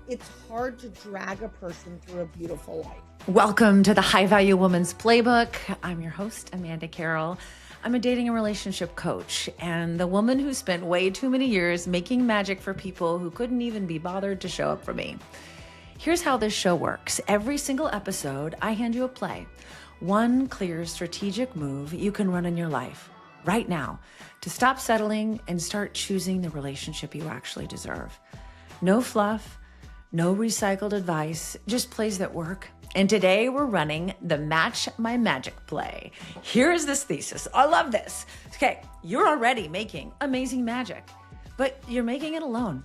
It's hard to drag a person through a beautiful life. Welcome to the High Value Woman's Playbook. I'm your host, Amanda Carroll. I'm a dating and relationship coach and the woman who spent way too many years making magic for people who couldn't even be bothered to show up for me. Here's how this show works. Every single episode, I hand you a play. One clear strategic move you can run in your life right now to stop settling and start choosing the relationship you actually deserve. No fluff, no recycled advice, just plays that work. And today we're running the Match My Magic play. Here is this thesis. I love this. Okay, you're already making amazing magic, but you're making it alone.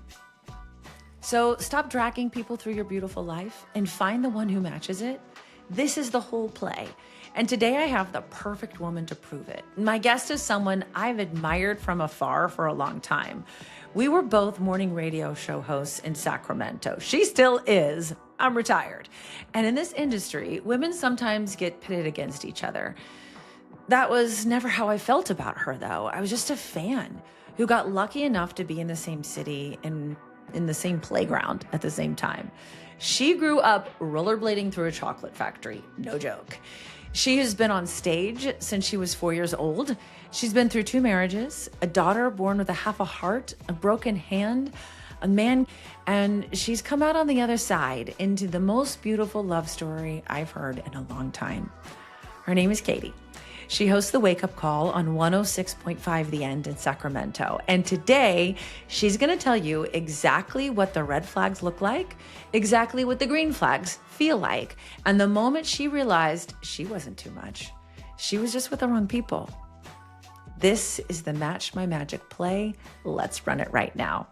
So stop dragging people through your beautiful life and find the one who matches it. This is the whole play. And today I have the perfect woman to prove it. My guest is someone I've admired from afar for a long time. We were both morning radio show hosts in Sacramento. She still is. I'm retired. And in this industry, women sometimes get pitted against each other. That was never how I felt about her, though. I was just a fan who got lucky enough to be in the same city and in the same playground at the same time. She grew up rollerblading through a chocolate factory. No joke. She has been on stage since she was 4 years old. She's been through 2 marriages, a daughter born with half a heart, a broken hand, a man, and she's come out on the other side into the most beautiful love story I've heard in a long time. Her name is Katie. She hosts the Wake Up Call on 106.5 The End in Sacramento. And today, she's going to tell you exactly what the red flags look like, exactly what the green flags feel like. And the moment she realized she wasn't too much, she was just with the wrong people. This is the Match My Magic play. Let's run it right now.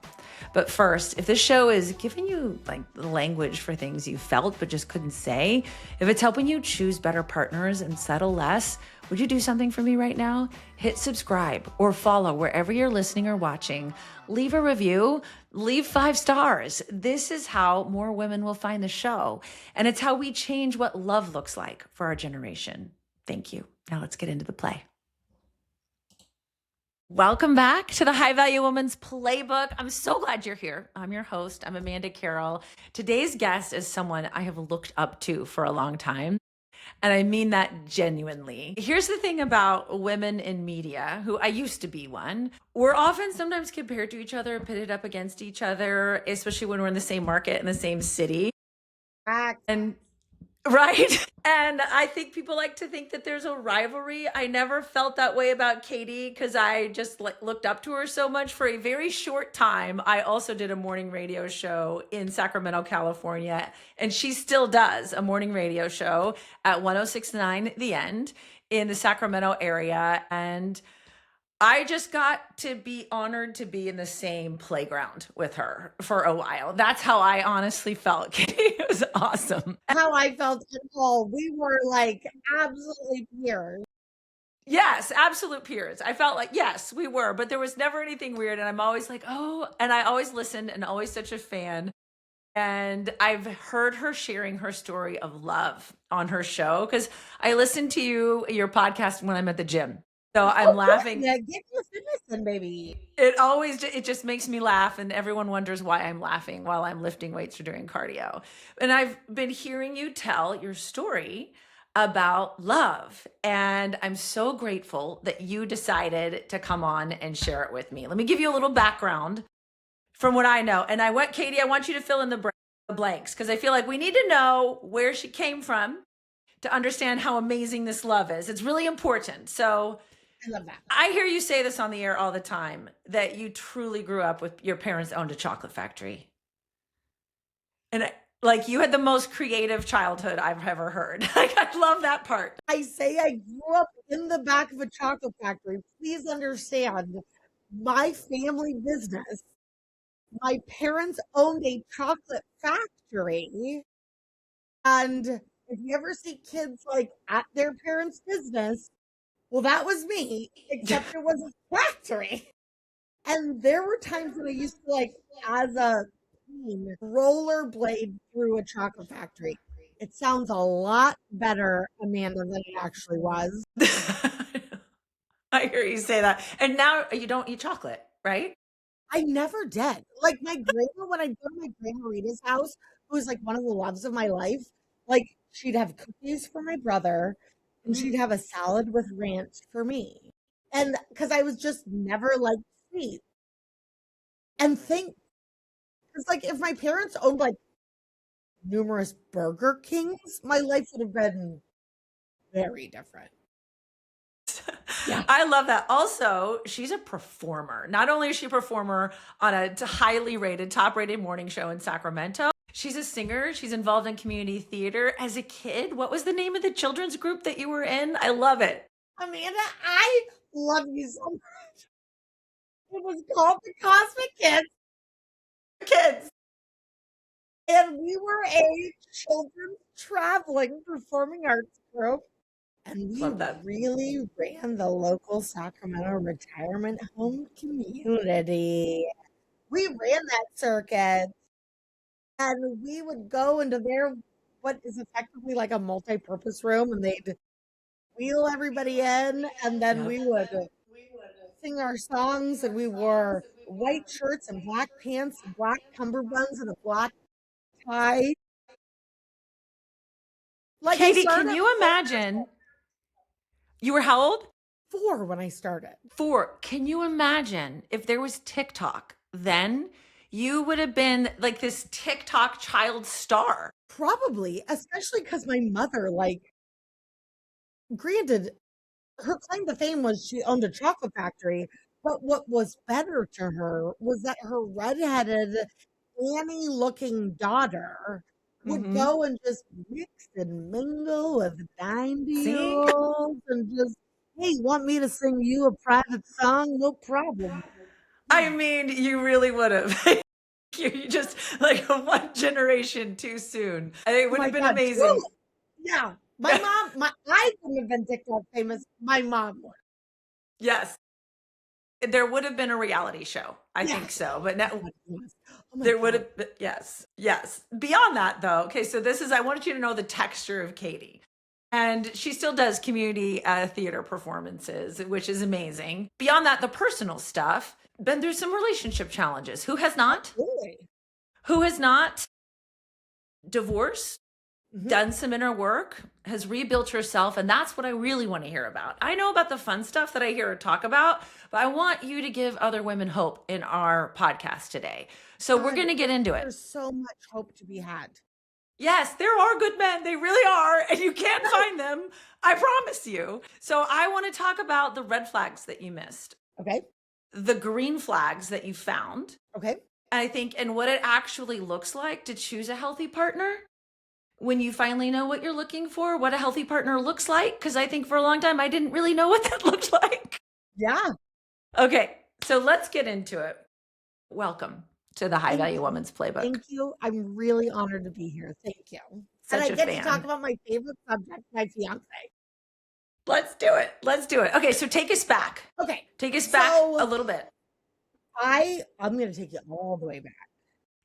But first, if this show is giving you like the language for things you felt but just couldn't say, if it's helping you choose better partners and settle less, would you do something for me right now? Hit subscribe or follow wherever you're listening or watching. Leave a review, leave 5 stars. This is how more women will find the show. And it's how we change what love looks like for our generation. Thank you. Now let's get into the play. Welcome back to the High Value Woman's Playbook. I'm so glad you're here. I'm your host. I'm Amanda Carroll. Today's guest is someone I have looked up to for a long time. And I mean that genuinely. Here's the thing about women in media, who I used to be one. We're often sometimes compared to each other, pitted up against each other, especially when we're in the same market in the same city. And right. And I think people like to think that there's a rivalry. I never felt that way about Katie because I just looked up to her so much for a very short time. I also did a morning radio show in Sacramento, California, and she still does a morning radio show at 106.9 The End in the Sacramento area. And I just got to be honored to be in the same playground with her for a while. That's how I honestly felt. Katie, it was awesome. How I felt at all. We were like absolutely peers. Yes, absolute peers. I felt like, yes, we were, but there was never anything weird. And I'm always like, oh, and I always listened and always such a fan. And I've heard her sharing her story of love on her show because I listen to your podcast when I'm at the gym. So I'm laughing. Yeah, get your fitness in, baby. It just makes me laugh, and everyone wonders why I'm laughing while I'm lifting weights or doing cardio. And I've been hearing you tell your story about love, and I'm so grateful that you decided to come on and share it with me. Let me give you a little background from what I know. And Katie, I want you to fill in the blanks because I feel like we need to know where she came from to understand how amazing this love is. It's really important. So I love that. I hear you say this on the air all the time, that you truly grew up with your parents owned a chocolate factory. And like you had the most creative childhood I've ever heard. Like I love that part. I say I grew up in the back of a chocolate factory. Please understand, my family business, my parents owned a chocolate factory. And if you ever see kids like at their parents' business, well, that was me, except it was a factory. And there were times when I used to, like, as a teen, rollerblade through a chocolate factory. It sounds a lot better, Amanda, than it actually was. I hear you say that. And now you don't eat chocolate, right? I never did. Like, my grandma when I'd go to my grandma Rita's house, who was, like, one of the loves of my life, like, she'd have cookies for my brother, and Mm. she'd have a salad with ranch for me. And because I was just never, like, sweet. And think, because like, if my parents owned, like, numerous Burger Kings, my life would have been very different. Yeah. I love that. Also, she's a performer. Not only is she a performer on a highly rated, top rated morning show in Sacramento, she's a singer. She's involved in community theater. As a kid, what was the name of the children's group that you were in? I love it. Amanda, I love you so much. It was called The Cosmic Kids, Kids. and we were a children's traveling performing arts group, and we Love that. really ran the local Sacramento retirement home community. We ran that circuit, and we would go into their what is effectively like a multi-purpose room, and they'd wheel everybody in, and then Yep. we would sing our songs, and we wore white shirts and black pants and black cummerbunds and a black tie. Like I Katie, can started at you imagine? You were how old? 4 when I started. 4. Can you imagine if there was TikTok then? You would have been like this TikTok child star. Probably, especially because my mother, like, granted, her claim to fame was she owned a chocolate factory, but what was better to her was that her redheaded Annie-looking daughter would Mm-hmm. go and just mix and mingle with See? 90-year-olds and just, "Hey, want me to sing you a private song? No problem." I Yeah. mean, you really would have. You just like one generation too soon. It Oh would my have been god, amazing. truly. Yeah. My mom, I wouldn't have been TikTok famous. My mom would. Yes. There would have been a reality show. I think Yes. so. But now God, yes. Oh my there would god. have been, yes, yes. Beyond that, though, okay, so this is, I wanted you to know the texture of Katie. And she still does community theater performances, which is amazing. Beyond that, the personal stuff, been through some relationship challenges. Who has not? Really? Who has not? Divorced, Mhm. done some inner work, has rebuilt herself. And that's what I really want to hear about. I know about the fun stuff that I hear her talk about, but I want you to give other women hope in our podcast today. So we're God, going to get into it. there's so much hope to be had. Yes, there are good men. They really are. And you can't find them. I promise you. So I want to talk about the red flags that you missed, Okay. the green flags that you found. Okay. I think, and what it actually looks like to choose a healthy partner when you finally know what you're looking for, what a healthy partner looks like. Because I think for a long time, I didn't really know what that looked like. Yeah. Okay, so let's get into it. Welcome to the High Thank Value you. Woman's Playbook. Thank you. I'm really honored to be here. Thank you. And Such I a get to talk fan. about my favorite subject, my fiance. Let's do it. Let's do it. Okay, so take us back. Okay. Take us back So a little bit. I'm going to take you all the way back.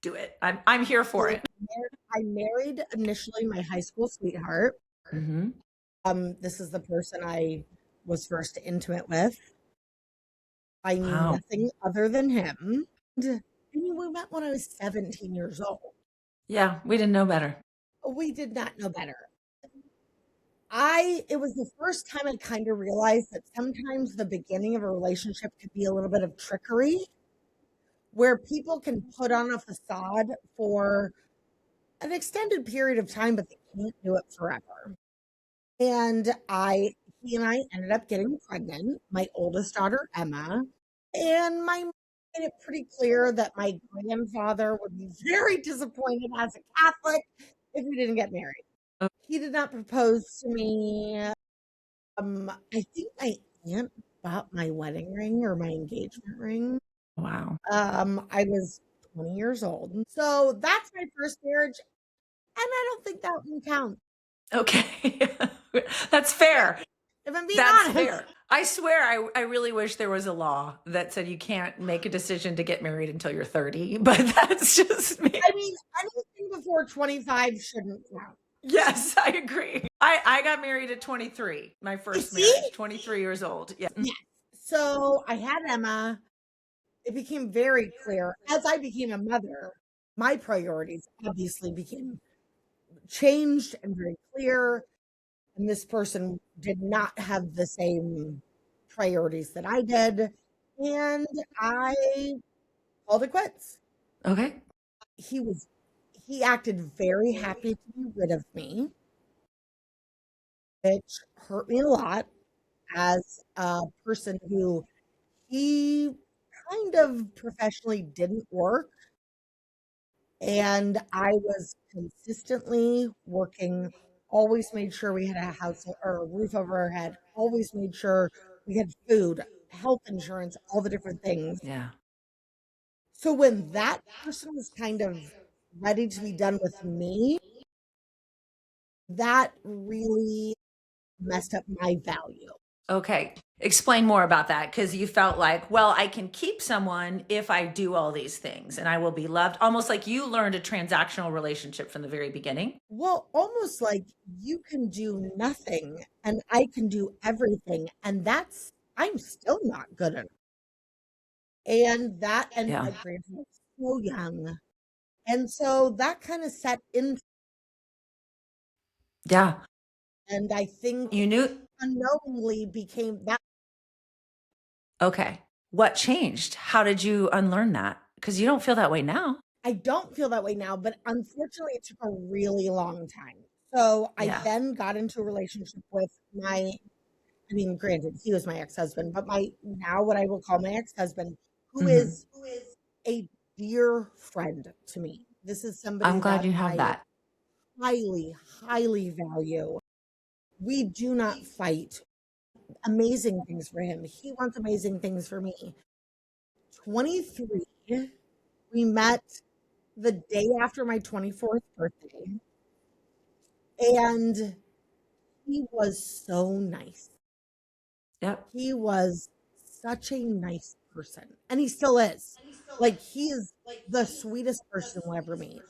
Do it. I'm here for So it. I married initially my high school sweetheart. Mm-hmm. This is the person I was first intimate with. I knew Wow. nothing other than him. And we met when I was 17 years old. Yeah, we didn't know better. We did not know better. It was the first time I kind of realized that sometimes the beginning of a relationship could be a little bit of trickery, where people can put on a facade for an extended period of time, but they can't do it forever. And he and I ended up getting pregnant, my oldest daughter, Emma. And my mom made it pretty clear that my grandfather would be very disappointed as a Catholic if we didn't get married. Oh, He did not propose to me. I think my aunt bought my wedding ring or my engagement ring. wow. I was 20 years old. So that's my first marriage. And I don't think that one counts. Okay. That's fair. If I'm being That's honest. fair. I swear, I really wish there was a law that said you can't make a decision to get married until you're 30, but that's just me. I mean, anything before 25 shouldn't count. Yes, I agree. I got married at 23, my first See? marriage, 23 years old. Yeah. Yes. So I had Emma. it became very clear as I became a mother, my priorities obviously became changed and very clear. And this person did not have the same priorities that I did. And I called it quits. Okay. He was, he acted very happy to be rid of me, which hurt me a lot as a person who he kind of professionally didn't work. And I was consistently working, always made sure we had a house or a roof over our head, always made sure we had food, health insurance, all the different things. Yeah. So when that person was kind of ready to be done with me, that really messed up my value. Okay. Explain more about that because you felt like, well, I can keep someone if I do all these things and I will be loved. Almost like you learned a transactional relationship from the very beginning. Well, almost like you can do nothing and I can do everything. And I'm still not good enough. And Yeah. I granted I was so young. And so that kind of set in, Yeah. and I think You knew. unknowingly became that. Okay. What changed? How did you unlearn that? Because you don't feel that way now. I don't feel that way now, but unfortunately, it took a really long time. So I Yeah. then got into a relationship with I mean, granted, he was my ex husband, but now what I will call my ex husband, who Hmm. is a dear friend to me. This is I'm somebody glad that you have I that. highly, highly value. We do not fight. Amazing things for him. He wants amazing things for me. 23, we met the day after my 24th birthday, and he was so nice. Yep. He was such a nice person, and he still is. Like, he is the sweetest person you'll ever meet.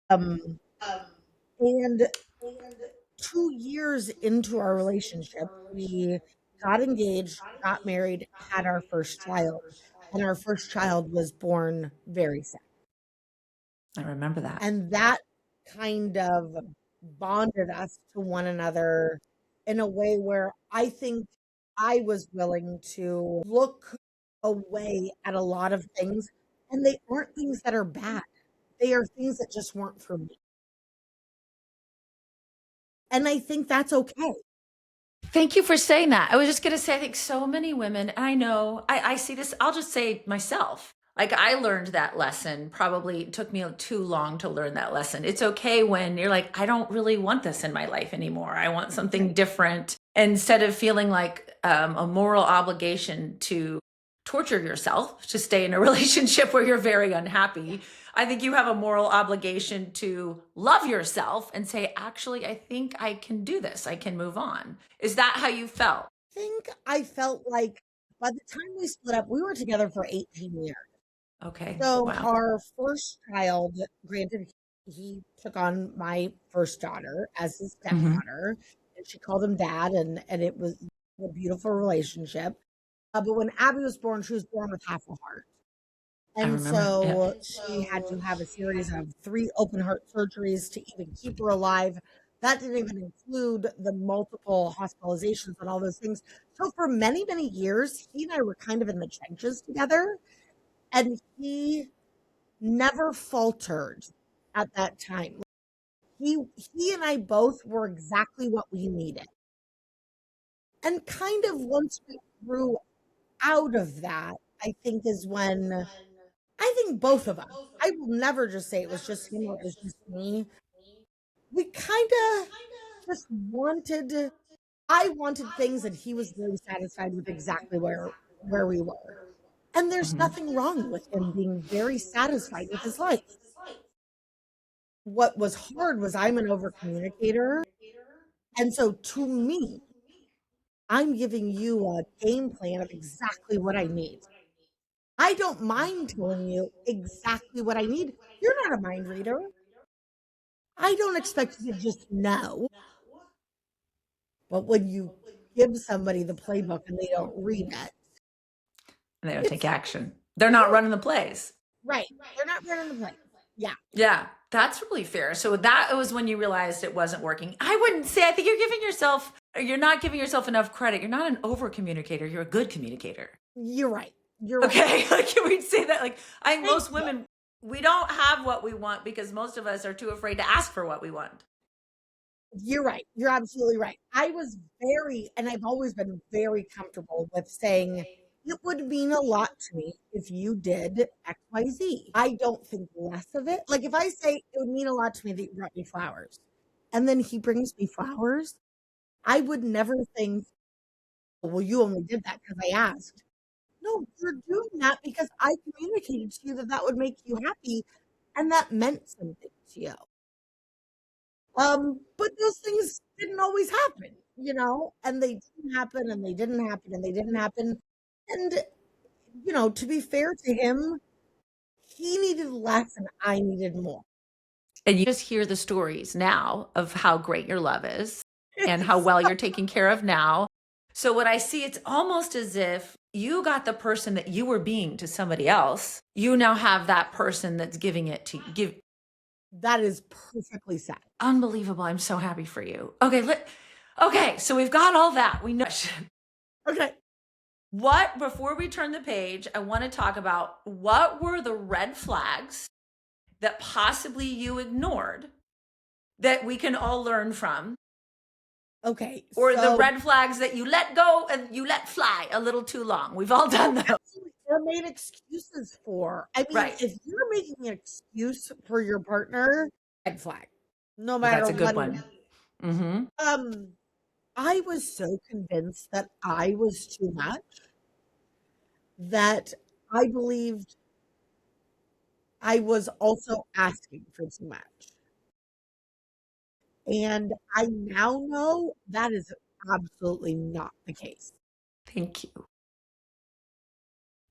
Um, and 2 years into our relationship, we got engaged, got married, had our first child, and our first child was born very sick. I remember that. And that kind of bonded us to one another in a way where I think I was willing to look away at a lot of things, and they aren't things that are bad. They are things that just weren't for me. And I think that's okay. Thank you for saying that. I was just going to say, I think so many women, and I know I see this, I'll just say myself. Like I learned that lesson, probably it took me too long to learn that lesson. It's okay when you're like, I don't really want this in my life anymore. I want something Right. different. Instead of feeling like a moral obligation to torture yourself to stay in a relationship where you're very unhappy, I think you have a moral obligation to love yourself and say, actually, I think I can do this. I can move on. Is that how you felt? Think I felt like by the time we split up, we were together for 18 years. Okay. So Wow. our first child, granted, he took on my first daughter as his Hmm. stepdaughter, and she called him dad, and it was a beautiful relationship. But when Abby was born, she was born with half a heart. I And remember. Yeah. so she had to have a series of 3 open heart surgeries to even keep her alive. That didn't even include the multiple hospitalizations and all those things. So for many, many years, he and I were kind of in the trenches together. And he never faltered at that time. He and I both were exactly what we needed. And kind of once we grew out of that, I think is when I think both of us, I will never just say it was just him or it was just me. We kind of just wanted I wanted things and he was very satisfied with exactly where we were. And there's Hmm. nothing wrong with him being very satisfied with his life. What was hard was I'm an over communicator. And so to me, I'm giving you a game plan of exactly what I need. I don't mind telling you exactly what I need. You're not a mind reader. I don't expect you to just know. But when you give somebody the playbook and they don't read it, And they don't take it's action. They're not Sure. running the plays. Right. They're not running the place. Yeah. Yeah, that's really fair. So that was when you realized it wasn't working. I wouldn't say, I think you're not giving yourself enough credit. You're not an over communicator. You're a good communicator. You're right. You're right. Okay. Like, can we say that? Like, I think Thank most you. women, we don't have what we want because most of us are too afraid to ask for what we want. You're right. You're absolutely right. I was and I've always been very comfortable with saying it would mean a lot to me if you did XYZ. I don't think less of it. Like if I say it would mean a lot to me that you brought me flowers and then he brings me flowers, I would never think, well, you only did that because I asked. No, you're doing that because I communicated to you that that would make you happy and that meant something to you. But those things didn't always happen, and they didn't happen and they didn't happen and they didn't happen. And, to be fair to him, he needed less and I needed more. And you just hear the stories now of how great your love is and how well you're taken care of now. So what I see, it's almost as if you got the person that you were being to somebody else. You now have that person that's giving it to you. That is perfectly said. Unbelievable. I'm so happy for you. Okay, so we've got all that. We know. Okay. Before we turn the page, I want to talk about what were the red flags that possibly you ignored that we can all learn from. Okay. Or the red flags that you let go and you let fly a little too long. We've all done those. Or made excuses for. I mean, Right. if you're making an excuse for your partner, red flag. No matter That's a good what. one. Mm-hmm. I was so convinced that I was too much that I believed I was also asking for too much. And I now know that is absolutely not the case. Thank you.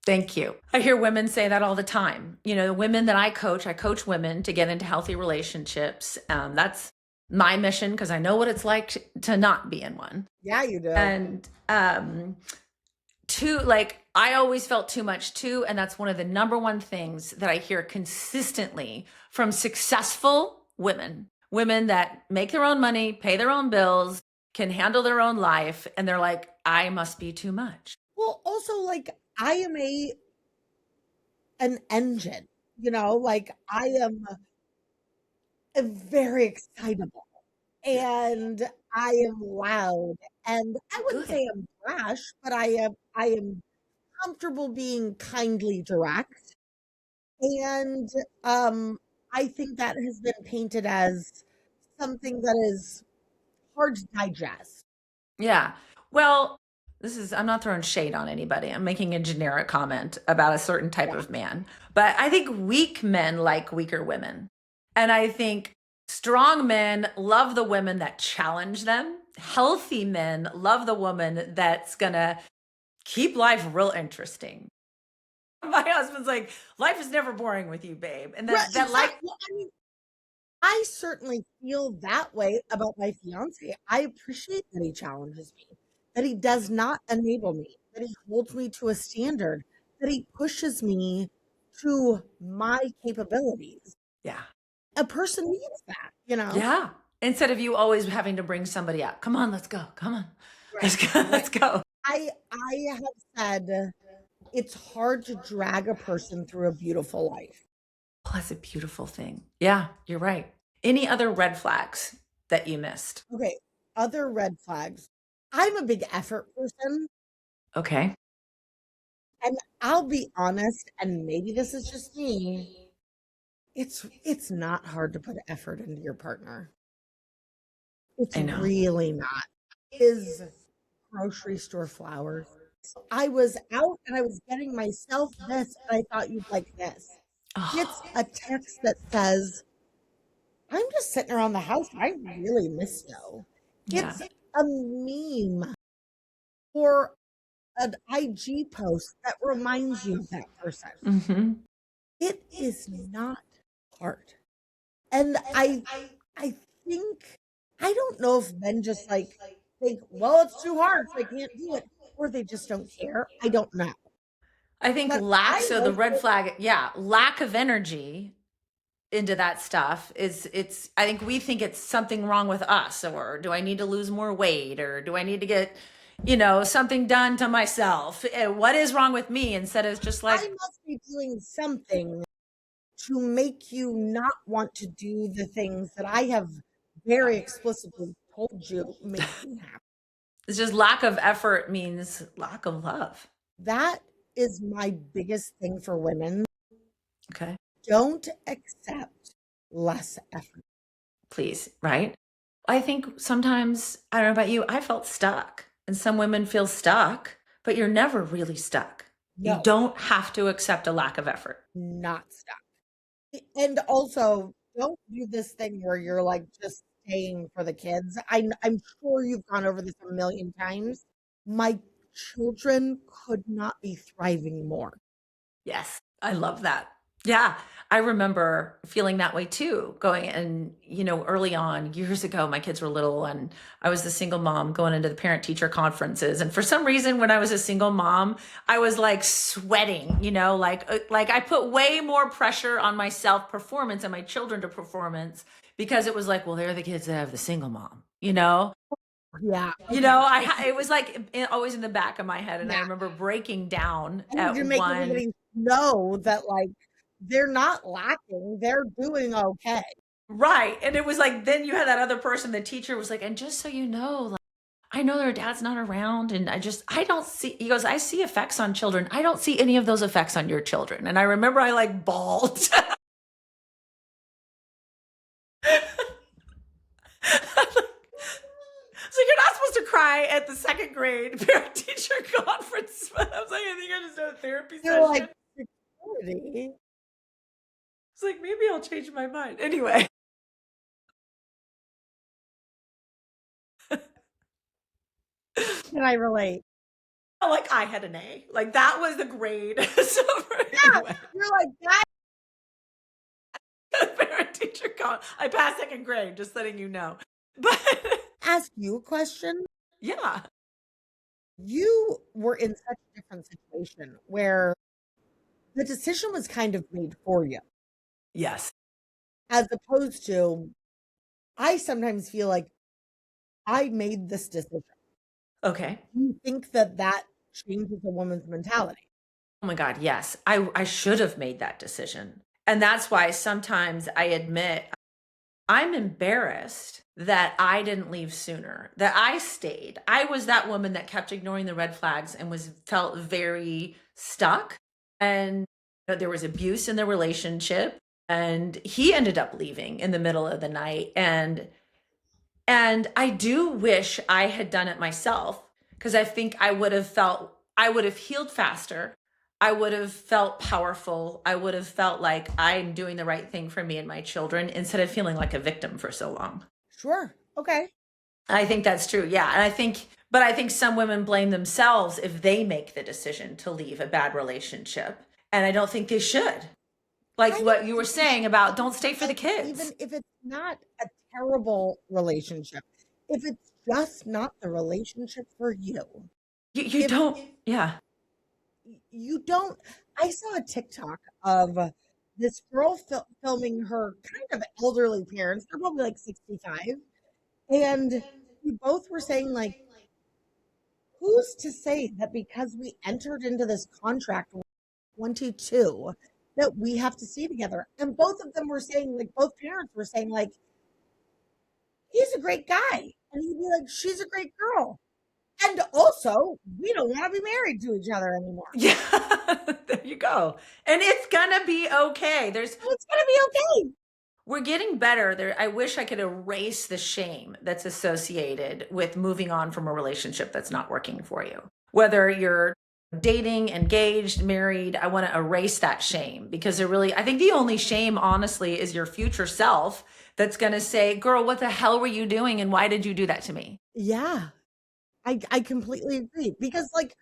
Thank you. I hear women say that all the time. The women that I coach women to get into healthy relationships. That's my mission because I know what it's like to not be in one. Yeah, you do. And I always felt too much too. And that's one of the number one things that I hear consistently from successful women that make their own money, pay their own bills, can handle their own life. And they're like, I must be too much. Well, also I am an engine, I am very excitable and I am loud and I wouldn't say I'm brash, but I am comfortable being kindly direct. And I think that has been painted as something that is hard to digest. Yeah. Well, I'm not throwing shade on anybody. I'm making a generic comment about a certain type of man. But I think weak men like weaker women. And I think strong men love the women that challenge them. Healthy men love the woman that's going to keep life real interesting. My husband's like, life is never boring with you, babe. And I certainly feel that way about my fiance. I appreciate that he challenges me, that he does not enable me, that he holds me to a standard, that he pushes me to my capabilities. Yeah. A person needs that, Yeah. Instead of you always having to bring somebody up. Come on, let's go. Come on. Right. Let's go. I have said it's hard to drag a person through a beautiful life. Oh, that's a beautiful thing. Yeah, you're right. Any other red flags that you missed? Okay. Other red flags. I'm a big effort person. Okay. And I'll be honest, and maybe this is just me. It's not hard to put effort into your partner. It's really not. Is grocery store flowers. I was out and I was getting myself this, and I thought you'd like this. It's a text that says, I'm just sitting around the house. I really miss you. Yeah. It's a meme or an IG post that reminds you of that person. Mm-hmm. It is not hard. And I think, I don't know if men just think, well, it's too hard, so I can't do it, or they just don't care. I don't know. I think But lack, I so the red also flag, yeah, lack of energy into that stuff is it's I think we think it's something wrong with us, or do I need to lose more weight, or do I need to get, something done to myself? What is wrong with me, instead of just I like, must be doing something to make you not want to do the things that I have very explicitly told you make me happy. it's just lack of effort means lack of love. That is my biggest thing for women. Okay. Don't accept less effort. Please, right? I think sometimes, I don't know about you, I felt stuck. And some women feel stuck, but you're never really stuck. You No, don't have to accept a lack of effort. not stuck. And also, don't do this thing where you're like just staying for the kids. I'm sure you've gone over this a million times. My children could not be thriving more. Yes, I love that. Yeah, I remember feeling that way too, going and, early on, years ago, my kids were little and I was the single mom going into the parent teacher conferences. And for some reason, when I was a single mom, I was like sweating, like I put way more pressure on my self performance and my children to performance, because it was like, well, they're the kids that have the single mom, Yeah. Okay. it was like always in the back of my head. And I Yeah. remember breaking down I need at to make one. everybody know that like they're not lacking. They're doing okay. Right. And it was like, then you had that other person, the teacher was like, and just so you know, like, I know their dad's not around. And I don't see, he goes, I see effects on children. I don't see any of those effects on your children. And I remember I like bawled. So you're not supposed to cry at the second grade parent teacher conference. But I was like, I think I just had a therapy They're session. like security. It's like, maybe I'll change my mind. Anyway. Can I relate? Like I had an A. Like that was the grade. So Yeah. anyway. You're like that. Parent teacher I passed second grade, just letting you know. But Ask you a question. yeah. You were in such a different situation where the decision was kind of made for you, Yes. as opposed to I sometimes feel like I made this decision. Okay. Do you think that that changes a woman's mentality? Oh my God, yes. I should have made that decision. And that's why sometimes I admit I'm embarrassed that I didn't leave sooner, that I stayed. I was that woman that kept ignoring the red flags and felt very stuck. And there was abuse in the relationship, and he ended up leaving in the middle of the night. And I do wish I had done it myself, because I think I would have healed faster. I would have felt powerful. I would have felt like I'm doing the right thing for me and my children, instead of feeling like a victim for so long. Sure. Okay. I think that's true. Yeah. But I think some women blame themselves if they make the decision to leave a bad relationship. And I don't think they should. Like I what don't you were think saying about so. don't stay for the Even kids. if it's not a terrible relationship, if it's just not the relationship for you, You if don't, yeah. you don't, I saw a TikTok of this girl filming her kind of elderly parents. They're probably like 65. And we both were saying, like, who's to say that because we entered into this contract when 22 that we have to stay together? And both of them were saying, like, both parents were saying, like, he's a great guy. And he'd be like, she's a great girl. And also, we don't want to be married to each other anymore. Yeah. There you go. And it's gonna be okay. So it's going to be okay. We're getting better. I wish I could erase the shame that's associated with moving on from a relationship that's not working for you. Whether you're dating, engaged, married, I want to erase that shame, because I think the only shame, honestly, is your future self that's going to say, girl, what the hell were you doing? And why did you do that to me? Yeah, I completely agree. Because, like,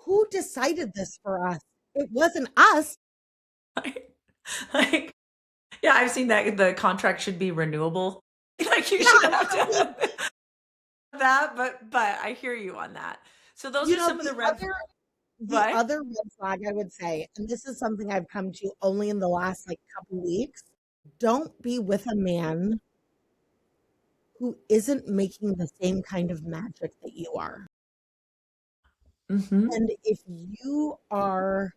who decided this for us? It wasn't us. Like, yeah, I've seen that the contract should be renewable. Like you Yeah, should have to have that, but I hear you on that. So those you are know, some of the the red. other The What? other red flag I would say, and this is something I've come to only in the last like couple weeks, don't be with a man who isn't making the same kind of magic that you are. Mm-hmm. And if you are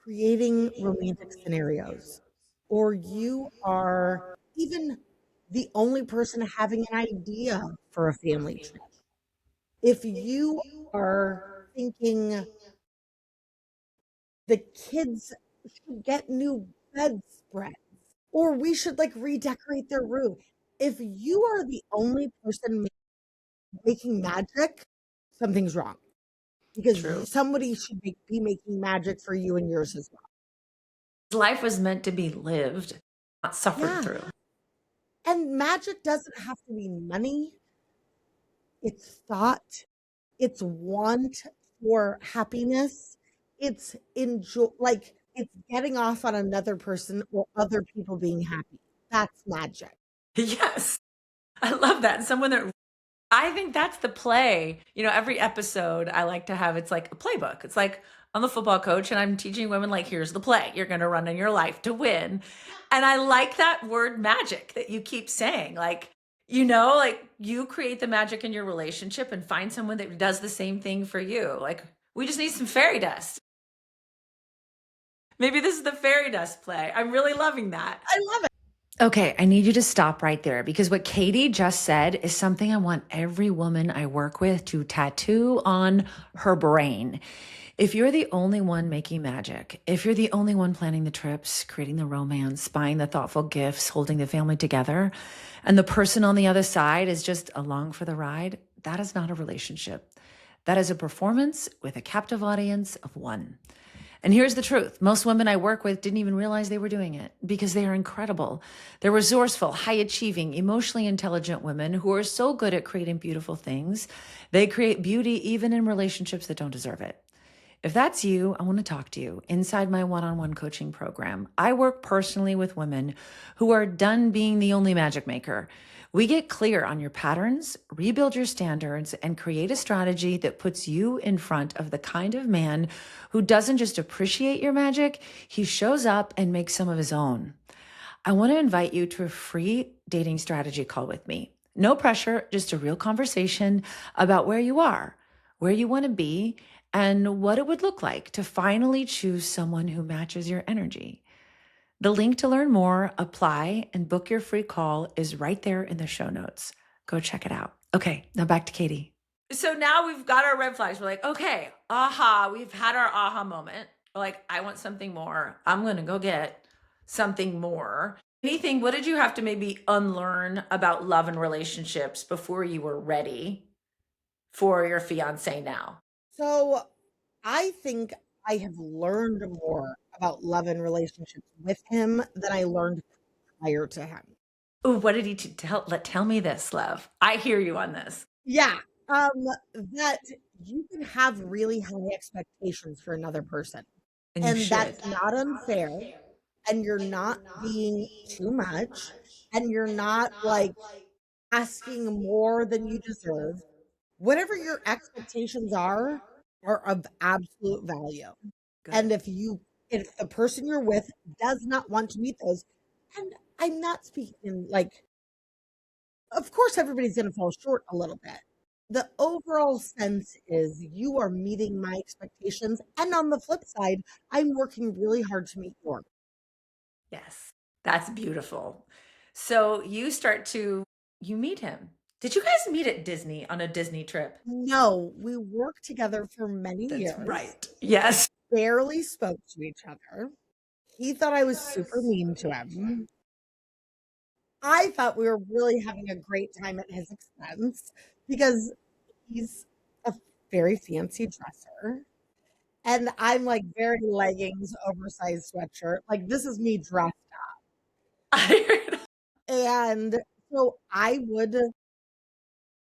creating romantic scenarios, or you are even the only person having an idea for a family trip, if you are thinking the kids should get new bedspreads, or we should like redecorate their room, if you are the only person making magic, something's wrong True. because somebody should be making magic for you and yours as well. Life was meant to be lived, not suffered Yeah. through. And magic doesn't have to be money, it's thought, it's want for happiness, it's enjoy, like it's getting off on another person or other people being happy. That's magic. Yes. I love that. Someone that I think that's the play. Every episode I like to have it's like a playbook. It's like I'm the football coach and I'm teaching women like here's the play you're going to run in your life to win. And I like that word magic that you keep saying. Like you create the magic in your relationship and find someone that does the same thing for you. Like we just need some fairy dust. Maybe this is the fairy dust play. I'm really loving that. I love it. Okay, I need you to stop right there because what Katie just said is something I want every woman I work with to tattoo on her brain. If you're the only one making magic, if you're the only one planning the trips, creating the romance, buying the thoughtful gifts, holding the family together, and the person on the other side is just along for the ride, that is not a relationship. That is a performance with a captive audience of one. And here's the truth. Most women I work with didn't even realize they were doing it because they are incredible. They're resourceful, high achieving, emotionally intelligent women who are so good at creating beautiful things. They create beauty even in relationships that don't deserve it. If that's you, I want to talk to you inside my one-on-one coaching program. I work personally with women who are done being the only magic maker. We get clear on your patterns, rebuild your standards, and create a strategy that puts you in front of the kind of man who doesn't just appreciate your magic, he shows up and makes some of his own. I want to invite you to a free dating strategy call with me. No pressure, just a real conversation about where you are, where you want to be, and what it would look like to finally choose someone who matches your energy. The link to learn more, apply, and book your free call is right there in the show notes. Go check it out. Okay, now back to Katie. So now we've got our red flags. We're like, okay, aha, we've had our aha moment. We're like, I want something more. I'm going to go get something more. Anything, what did you have to maybe unlearn about love and relationships before you were ready for your fiance now? So I think I have learned more about love and relationships with him than I learned prior to him. Ooh, what did he tell me this, love? I hear you on this. Yeah. That you can have really high expectations for another person. And you And should. that's not unfair. And you're not being too much. And you're not like asking more than you deserve. Whatever your expectations are of absolute value. And Good. if the person you're with does not want to meet those, and I'm not speaking like, of course, everybody's going to fall short a little bit. The overall sense is you are meeting my expectations. And on the flip side, I'm working really hard to meet yours. Yes, that's beautiful. So you meet him. Did you guys meet at Disney on a Disney trip? No, we worked together for many That's years, right. Yes. barely spoke to each other. He thought I was super mean to him. I thought we were really having a great time at his expense because he's a very fancy dresser. And I'm like very leggings, oversized sweatshirt. Like this is me dressed. I heard. And so I would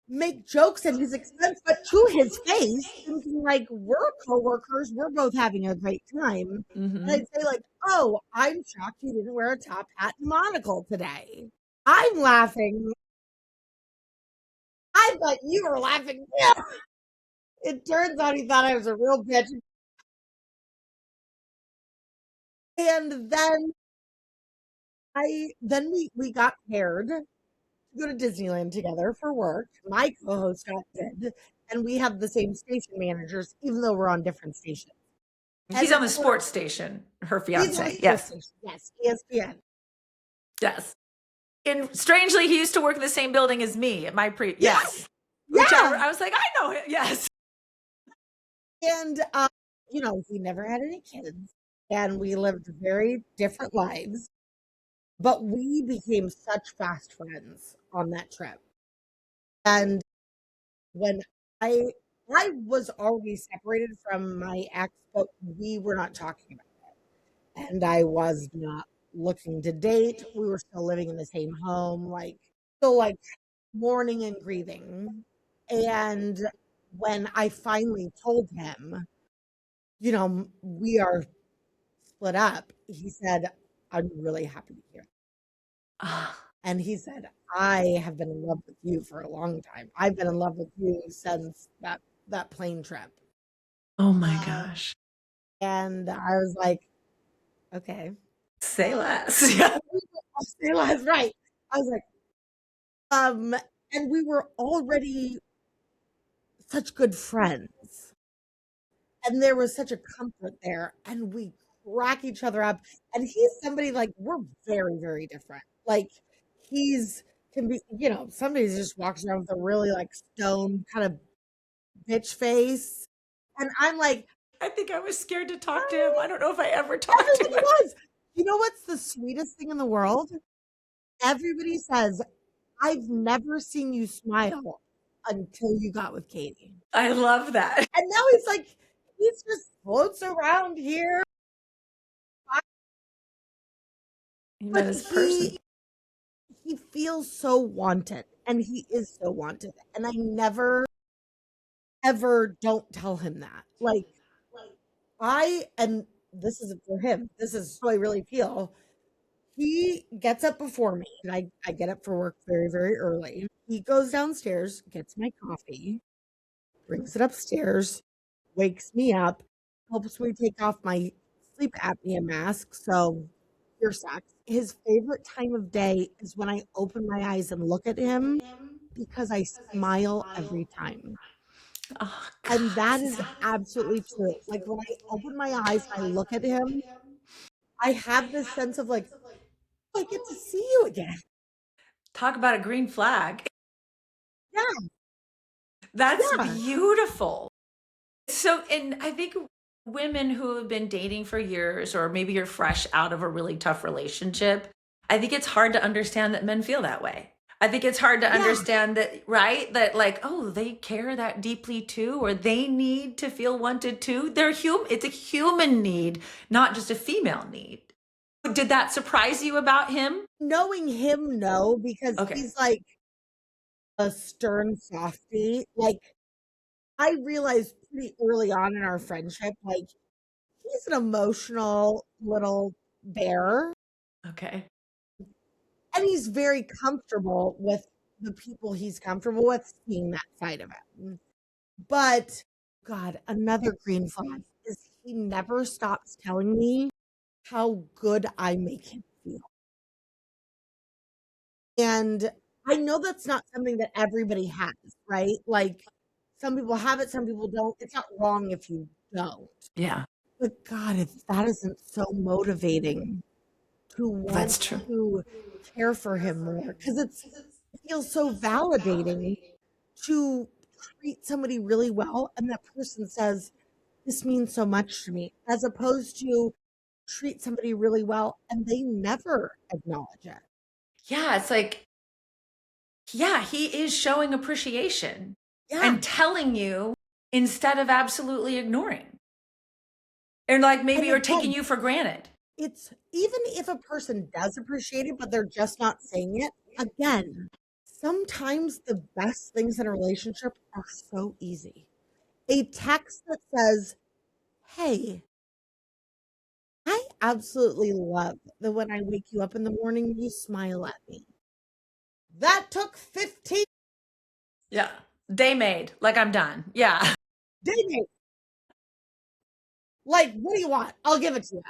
make jokes at his expense, but to his face, thinking like we're coworkers, we're both having a great time. And Mhm. I'd say like, "Oh, I'm shocked you didn't wear a top hat and monocle today." I'm laughing. I thought you were laughing too. It turns out he thought I was a real bitch. And then we got paired to go to Disneyland together for work. My co-host got did, and we have the same station managers, even though we're on different stations. He's And on the sports station, her he's on the fiance. sports Yes. station. Yes, ESPN. Yes. And strangely, he used to work in the same building as me at my yes. Which Yeah. I was like, I know it. Yes. And he never had any kids, and we lived very different lives, but we became such fast friends on that trip. And when I I was already separated from my ex, but we were not talking about it. And I was not looking to date. We were still living in the same home, still mourning and grieving. And when I finally told him, we are split up, he said, I'm really happy to hear it. And he said, I have been in love with you for a long time. I've been in love with you since that plane trip. Oh my gosh. And I was like, okay. Say less. Yeah. Say less, right. I was like, and we were already such good friends. And there was such a comfort there. And we crack each other up. And he's somebody we're very, very different. He's can be, somebody just walks around with a really stone kind of bitch face. And I'm like, I think I was scared to talk to him. I don't know if I ever talked to him. everybody was. You know what's the sweetest thing in the world? Everybody says, I've never seen you smile until you got with Katie. I love that. And now he just floats around here. He met But his person. he feels so wanted, and he is so wanted. And I never, ever don't tell him that. And this isn't for him. This is how I really feel. He gets up before me, and I get up for work very, very early. He goes downstairs, gets my coffee, brings it upstairs, wakes me up, helps me take off my sleep apnea mask. So ear sucks. His favorite time of day is when I open my eyes and look at him because I smile every time. Oh, And that God. is absolutely true. When I open my eyes and I look at him, I have this sense of I get to see you again. Talk about a green flag. Yeah. That's Yeah. beautiful. So, and I think women who have been dating for years, or maybe you're fresh out of a really tough relationship, I think it's hard to understand that men feel that way. I think it's hard to understand that, right? That oh, they care that deeply too, or they need to feel wanted too. They're human. It's a human need, not just a female need. Did that surprise you about him? Knowing him, no, because Okay. he's a stern softie. I realized pretty early on in our friendship, he's an emotional little bear. Okay. And he's very comfortable with the people he's comfortable with, seeing that side of it. But God, another green flag is he never stops telling me how good I make him feel. And I know that's not something that everybody has, right? Some people have it, some people don't. It's not wrong if you don't. Yeah. But God, if that isn't so motivating to want That's true. to care for him more, because it feels so validating to treat somebody really well and that person says, this means so much to me, as opposed to treat somebody really well and they never acknowledge it. Yeah, it's yeah, he is showing appreciation Yeah. and telling you instead of absolutely ignoring. And maybe or taking you for granted. It's even if a person does appreciate it, but they're just not saying it, again, sometimes the best things in a relationship are so easy. A text that says, hey, I absolutely love that when I wake you up in the morning, you smile at me. That took 15. Yeah. Day made. I'm done. Yeah. Dang it. Like, what do you want? I'll give it to you.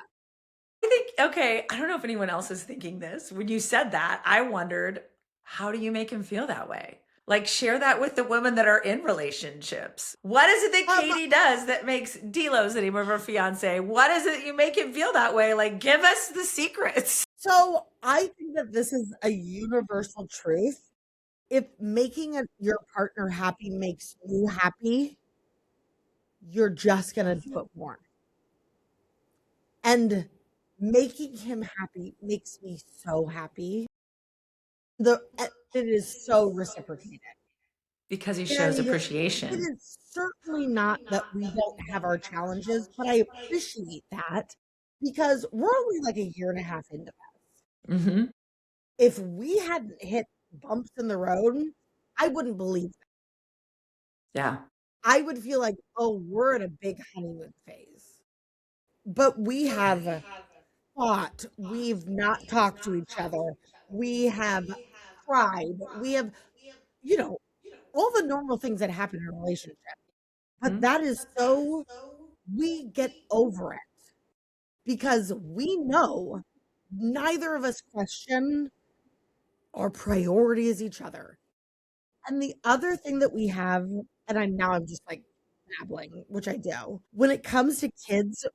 I think, okay, I don't know if anyone else is thinking this. When you said that, I wondered, how do you make him feel that way? Like, share that with the women that are in relationships. What is it that Um, Katie does that makes Delo's the name of her fiance? What is it you make him feel that way? Like, give us the secrets. so I think that this is a universal truth. If making your partner happy makes you happy, you're just going to do it more. And making him happy makes me so happy. It is so reciprocated. Because he shows And it appreciation. is certainly not that we don't have our challenges, but I appreciate that because we're only like a year and a half into this. Hmm. If we hadn't hit bumps in the road, I wouldn't believe that. Yeah. I would feel like, oh, we're in a big honeymoon phase. But we have fought. We've not talked to each other. We have cried. We have, you know, all the normal things that happen in a relationship. But Mhm. that is so, we get over it because we know neither of us question our priority is each other. And the other thing that we have, and I'm just like babbling, which I do, when it comes to kids,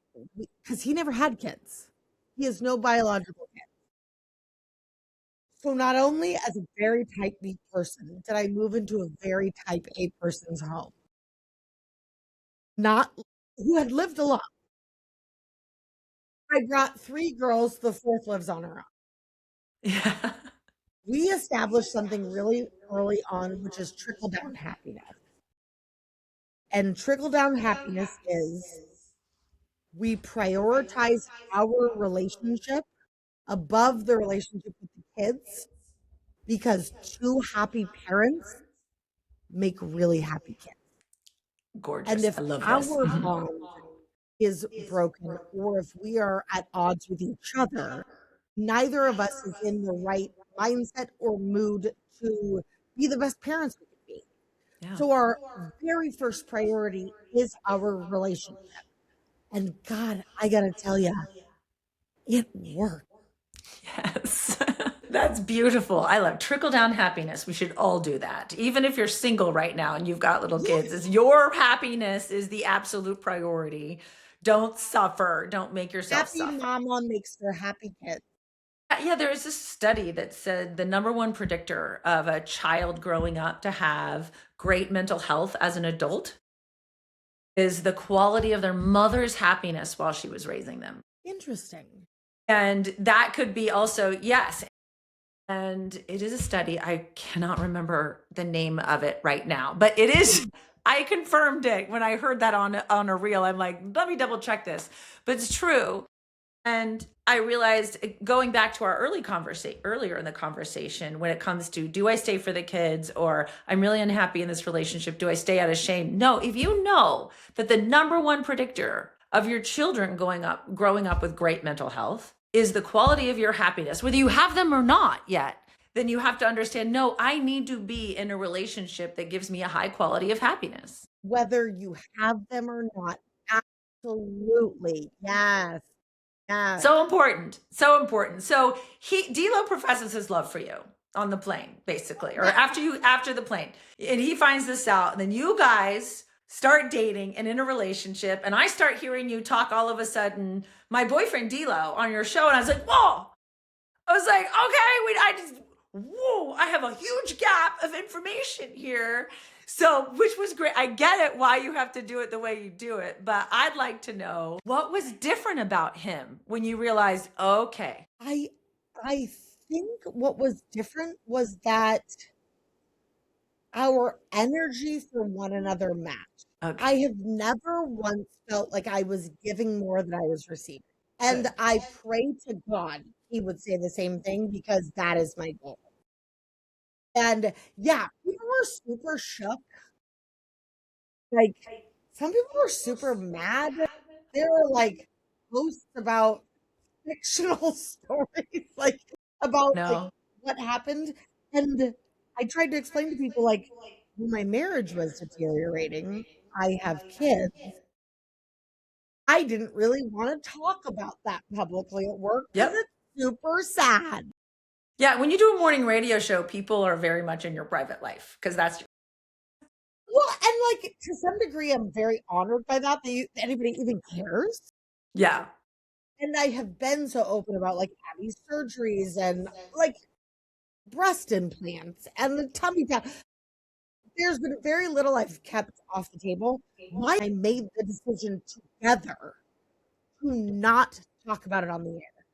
because he never had kids, he has no biological kids. So not only as a very type B person did I move into a very type A person's home, not who had lived a lot. I brought three girls, the fourth lives on her own. Yeah. We established something really early on, which is trickle down happiness. And trickle down happiness is we prioritize our relationship above the relationship with the kids because two happy parents make really happy kids. And Gorgeous. if I love this. our Mhm. bond is broken or if we are at odds with each other, neither of us is in the right mindset or mood to be the best parents we could be. Yeah. So our very first priority is our relationship. And God, I got to tell you, it worked. Yes. That's beautiful. I love trickle down happiness. We should all do that. Even if you're single right now and you've got little kids, Yes. is your happiness is the absolute priority. Don't suffer. Don't make yourself Happy suffer. mama makes for happy kids. Yeah, there is this study that said the number one predictor of a child growing up to have great mental health as an adult is the quality of their mother's happiness while she was raising them. Interesting. And that could be also, yes. And it is a study. I cannot remember the name of it right now, but it is. I confirmed it when I heard that on a reel. I'm like, let me double check this, but it's true. And I realized going back to our earlier in the conversation, when it comes to do I stay for the kids or I'm really unhappy in this relationship, do I stay out of shame? No, if you know that the number one predictor of your children growing up with great mental health is the quality of your happiness, whether you have them or not yet, then you have to understand, no, I need to be in a relationship that gives me a high quality of happiness. Whether you have them or not. Absolutely. Yes. Yes. So important. So important. So D'Lo professes his love for you on the plane, basically, or Yeah. after the plane. And he finds this out, and then you guys start dating and in a relationship, and I start hearing you talk all of a sudden, my boyfriend D'Lo on your show, and I was like, whoa. I was like, whoa, I have a huge gap of information here. So, which was great. I get it why you have to do it the way you do it, but I'd like to know what was different about him when you realized, okay, I think what was different was that our energy for one another matched. I okay, have never once felt like I was giving more than I was receiving. And good. I pray to God he would say the same thing because that is my goal. And yeah, people were super shook. Like some people were super mad. There were like posts about fictional stories, like about like No, what happened. And I tried to explain to people like when my marriage was deteriorating, I have kids. I didn't really want to talk about that publicly at work because Yep. it's super sad. Yeah, when you do a morning radio show, people are very much in your private life because that's Well, and like to some degree, I'm very honored by that anybody even cares. yeah. And I have been so open about like having surgeries and like breast implants and the tummy tuck. There's been very little I've kept off the table. Why I made the decision together to not talk about it on the air.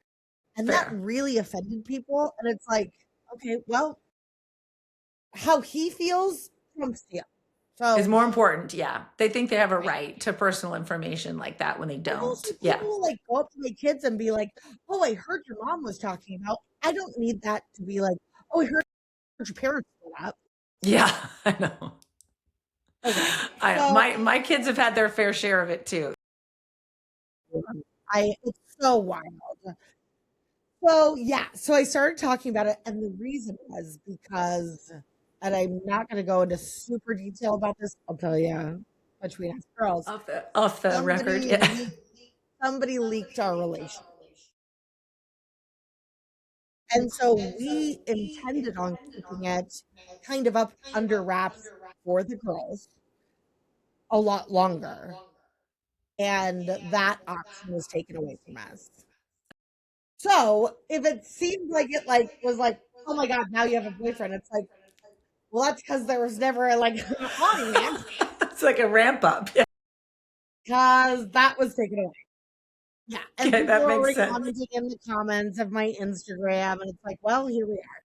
And that Fair. really offended people. And it's like, okay, well, how he feels trumps you. Is So more important. Yeah. They think they have a right to personal information like that when they and also don't. Yeah. people like go up to my kids and be like, oh, I heard your mom was talking about. I don't need that to be like, oh, I heard your parents split up. Yeah, I know. Okay. I So my kids have had their fair share of it too. it's so wild. So yeah, so I started talking about it, and the reason was because, and I'm not going to go into super detail about this. I'll tell you, between us girls, Off the record. somebody Yeah. leaked, somebody leaked our relation, and so we intended on keeping it kind of up under wraps for the girls a lot longer, and that option was taken away from us. So if it seemed like it like was like, oh my god, now you have a boyfriend, it's like, well, that's because there was never like on man, It's like a ramp up. Yeah. because that was taken away. Yeah, and Okay, people that are makes already sense. commenting in the comments of my Instagram, and it's like, well, here we are.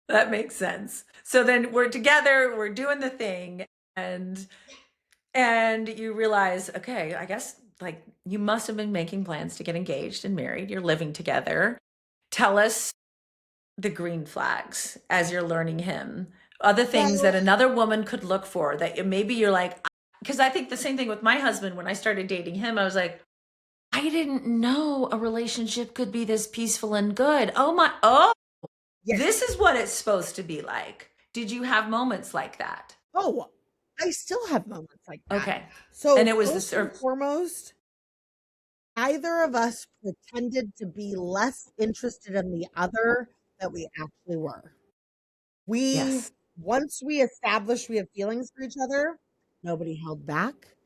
That makes sense. So then we're together, we're doing the thing, and you realize, okay, I guess like you must have been making plans to get engaged and married. You're living together. Tell us the green flags as you're learning him. Other things that Well, another woman could look for that maybe you're like, because I think the same thing with my husband. When I started dating him, I was like, I didn't know a relationship could be this peaceful and good. Oh my, oh, yes. this is what it's supposed to be like. Did you have moments like that? Oh, I still have moments like that. Okay. So And it was the first and surf. foremost, neither of us pretended to be less interested in the other that we actually were. We Yes. once we established we have feelings for each other, nobody held back.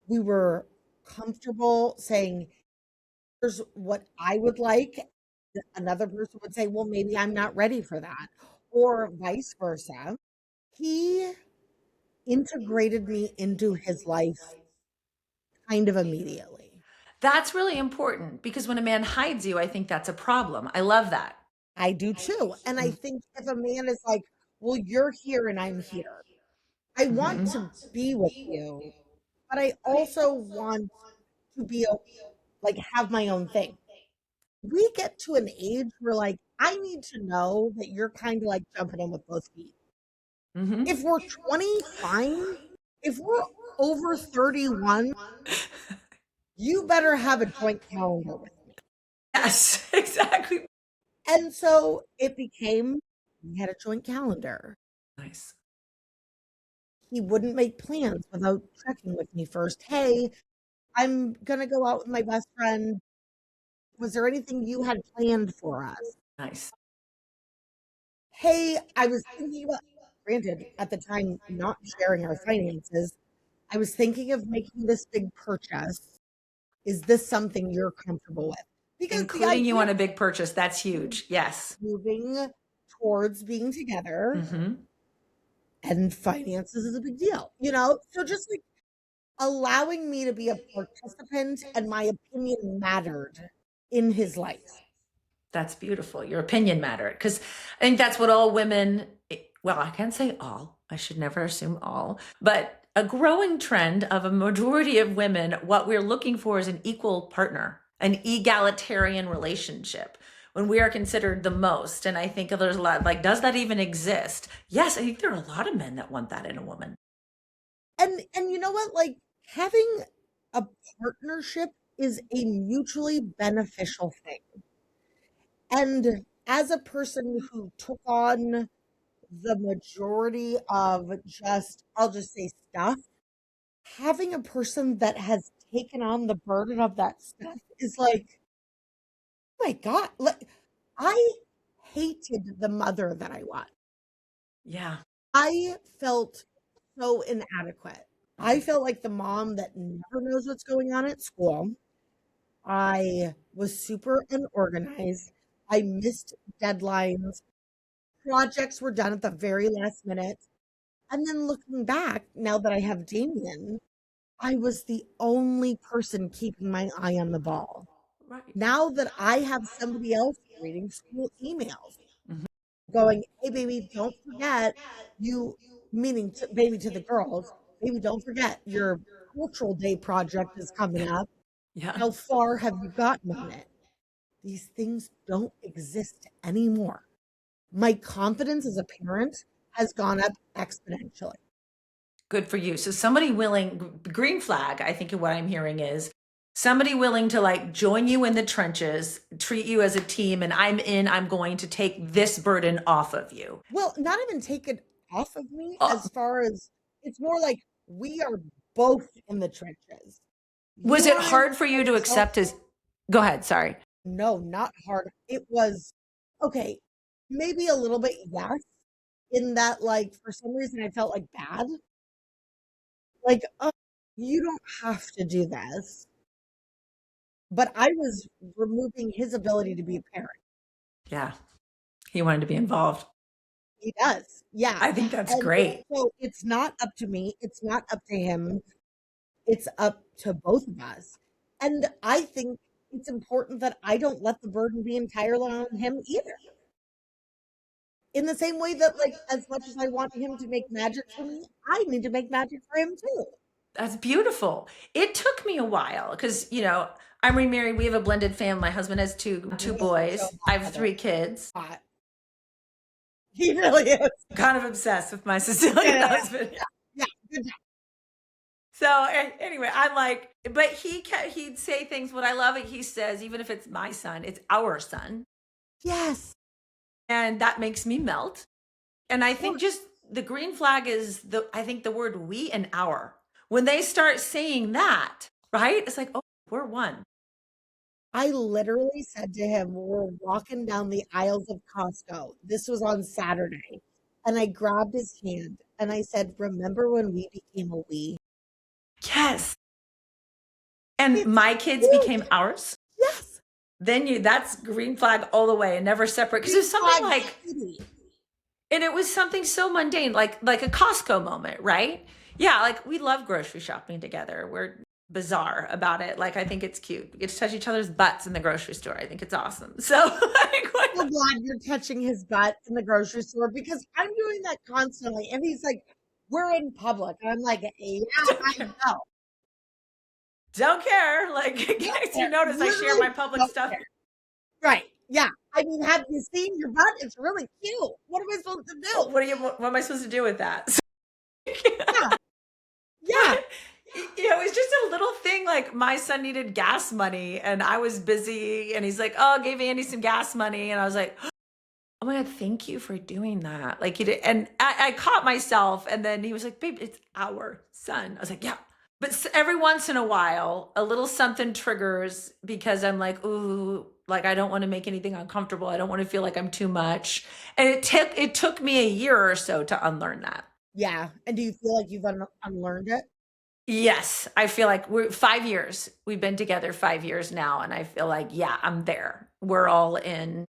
We were comfortable saying, here's what I would like. Another person would say, well, maybe I'm not ready for that, or vice versa. He integrated me into his life kind of immediately. That's really important because when a man hides you, I think that's a problem. I love that. I do too. And I think if a man is like, well, you're here and I'm here, I want Mhm. to be with you, but I also want to be like have my own thing. We get to an age where like I need to know that you're kind of like jumping in with both feet. Mhm. If we're 20, fine. If we're over 31, you better have a joint calendar with me. Yes, exactly. And so it became we had a joint calendar. Nice. He wouldn't make plans without checking with me first. Hey, I'm gonna go out with my best friend. Was there anything you had planned for us? Nice. Hey, I was thinking about, granted, at the time, not sharing our finances, I was thinking of making this big purchase. Is this something you're comfortable with? Because the Including you idea on a big purchase, that's of huge. Yes. moving towards being together Mhm. and finances is a big deal, you know? So just like allowing me to be a participant and my opinion mattered in his life. That's beautiful. Your opinion mattered because I think that's what all women, well, I can't say all, I should never assume all, but a growing trend of a majority of women, what we're looking for is an equal partner, an egalitarian relationship when we are considered the most. And I think there's a lot like, does that even exist? Yes, I think there are a lot of men that want that in a woman. And you know what? Like having a partnership is a mutually beneficial thing. And as a person who took on the majority of just, I'll just say stuff, having a person that has taken on the burden of that stuff is like, oh my God, like I hated the mother that I was. Yeah. I felt so inadequate. I felt like the mom that never knows what's going on at school. I was super unorganized. I missed deadlines. Projects were done at the very last minute. And then looking back, now that I have Damien, I was the only person keeping my eye on the ball. Right. Now that I have somebody else reading school emails, Mhm. going, "Hey, baby, don't forget you," meaning to, baby to the girls, "Baby, don't forget your cultural day project is coming up. Yeah. How far have you gotten on it?" These things don't exist anymore. My confidence as a parent has gone up exponentially. Good for you. So somebody willing, green flag, I think what I'm hearing is somebody willing to like join you in the trenches, treat you as a team, and I'm in, I'm going to take this burden off of you. Well, not even take it off of me Oh, as far as it's more like we are both in the trenches. was You it are in hard for you a to self, accept as, go ahead, sorry. no, not hard. It was okay, maybe a little bit, yes, in that, like, for some reason I felt like bad. Like, oh, you don't have to do this. But I was removing his ability to be a parent. Yeah, he wanted to be involved. He does. Yeah. I think that's And great. so it's not up to me. It's not up to him. It's up to both of us. And I think it's important that I don't let the burden be entirely on him either. In the same way that, like, as much as I want him to make magic for me, I need to make magic for him too. That's beautiful. It took me a while because, I'm remarried. We have a blended family. My husband has two He is so boys. I have hot. 3 kids. Hot. He really is. Kind of obsessed with my Yeah, Sicilian yeah, husband. yeah. Yeah. Good job. So anyway, I'm like, but he'd say things. What I love it, he says, even if it's my son, it's our son, Yes. and that makes me melt. And I Of think course. just the green flag is I think the word we and our. When they start saying that, right? It's like, oh, we're one. I literally said to him, we're walking down the aisles of Costco. This was on Saturday. And I grabbed his hand and I said, "Remember when we became a we?" Yes. And It's my kids became cute. ours. Yes. Then that's green flag all the way and never separate. Because Green it's something flag like, city. and it was something so mundane, like a Costco moment, right? Yeah, like we love grocery shopping together. We're bizarre about it. Like I think it's cute. We get to touch each other's butts in the grocery store. I think it's awesome. So like, So glad you're touching his butt in the grocery store because I'm doing that constantly. And he's like, "We're in public." And I'm like, "Yeah, don't I care. know. Don't care. Like in Don't case you care. notice, I share my Literally public don't stuff. care." Right. Yeah. I mean, have you seen your butt? It's really cute. What am I supposed to do? What am I supposed to do with that? Yeah. Yeah. It's just a little thing. Like my son needed gas money and I was busy and he's like, oh, gave Andy some gas money. And I was like, oh my God, thank you for doing that. Like he did. And I caught myself and then he was like, babe, it's our son. I was like, yeah. But every once in a while, a little something triggers because I'm like, ooh, like I don't want to make anything uncomfortable. I don't want to feel like I'm too much. And it took me a year or so to unlearn that. Yeah. And do you feel like you've unlearned it? Yes, I feel like we're 5 years. We've been together 5 years now, and I feel like, yeah, I'm there. We're all in,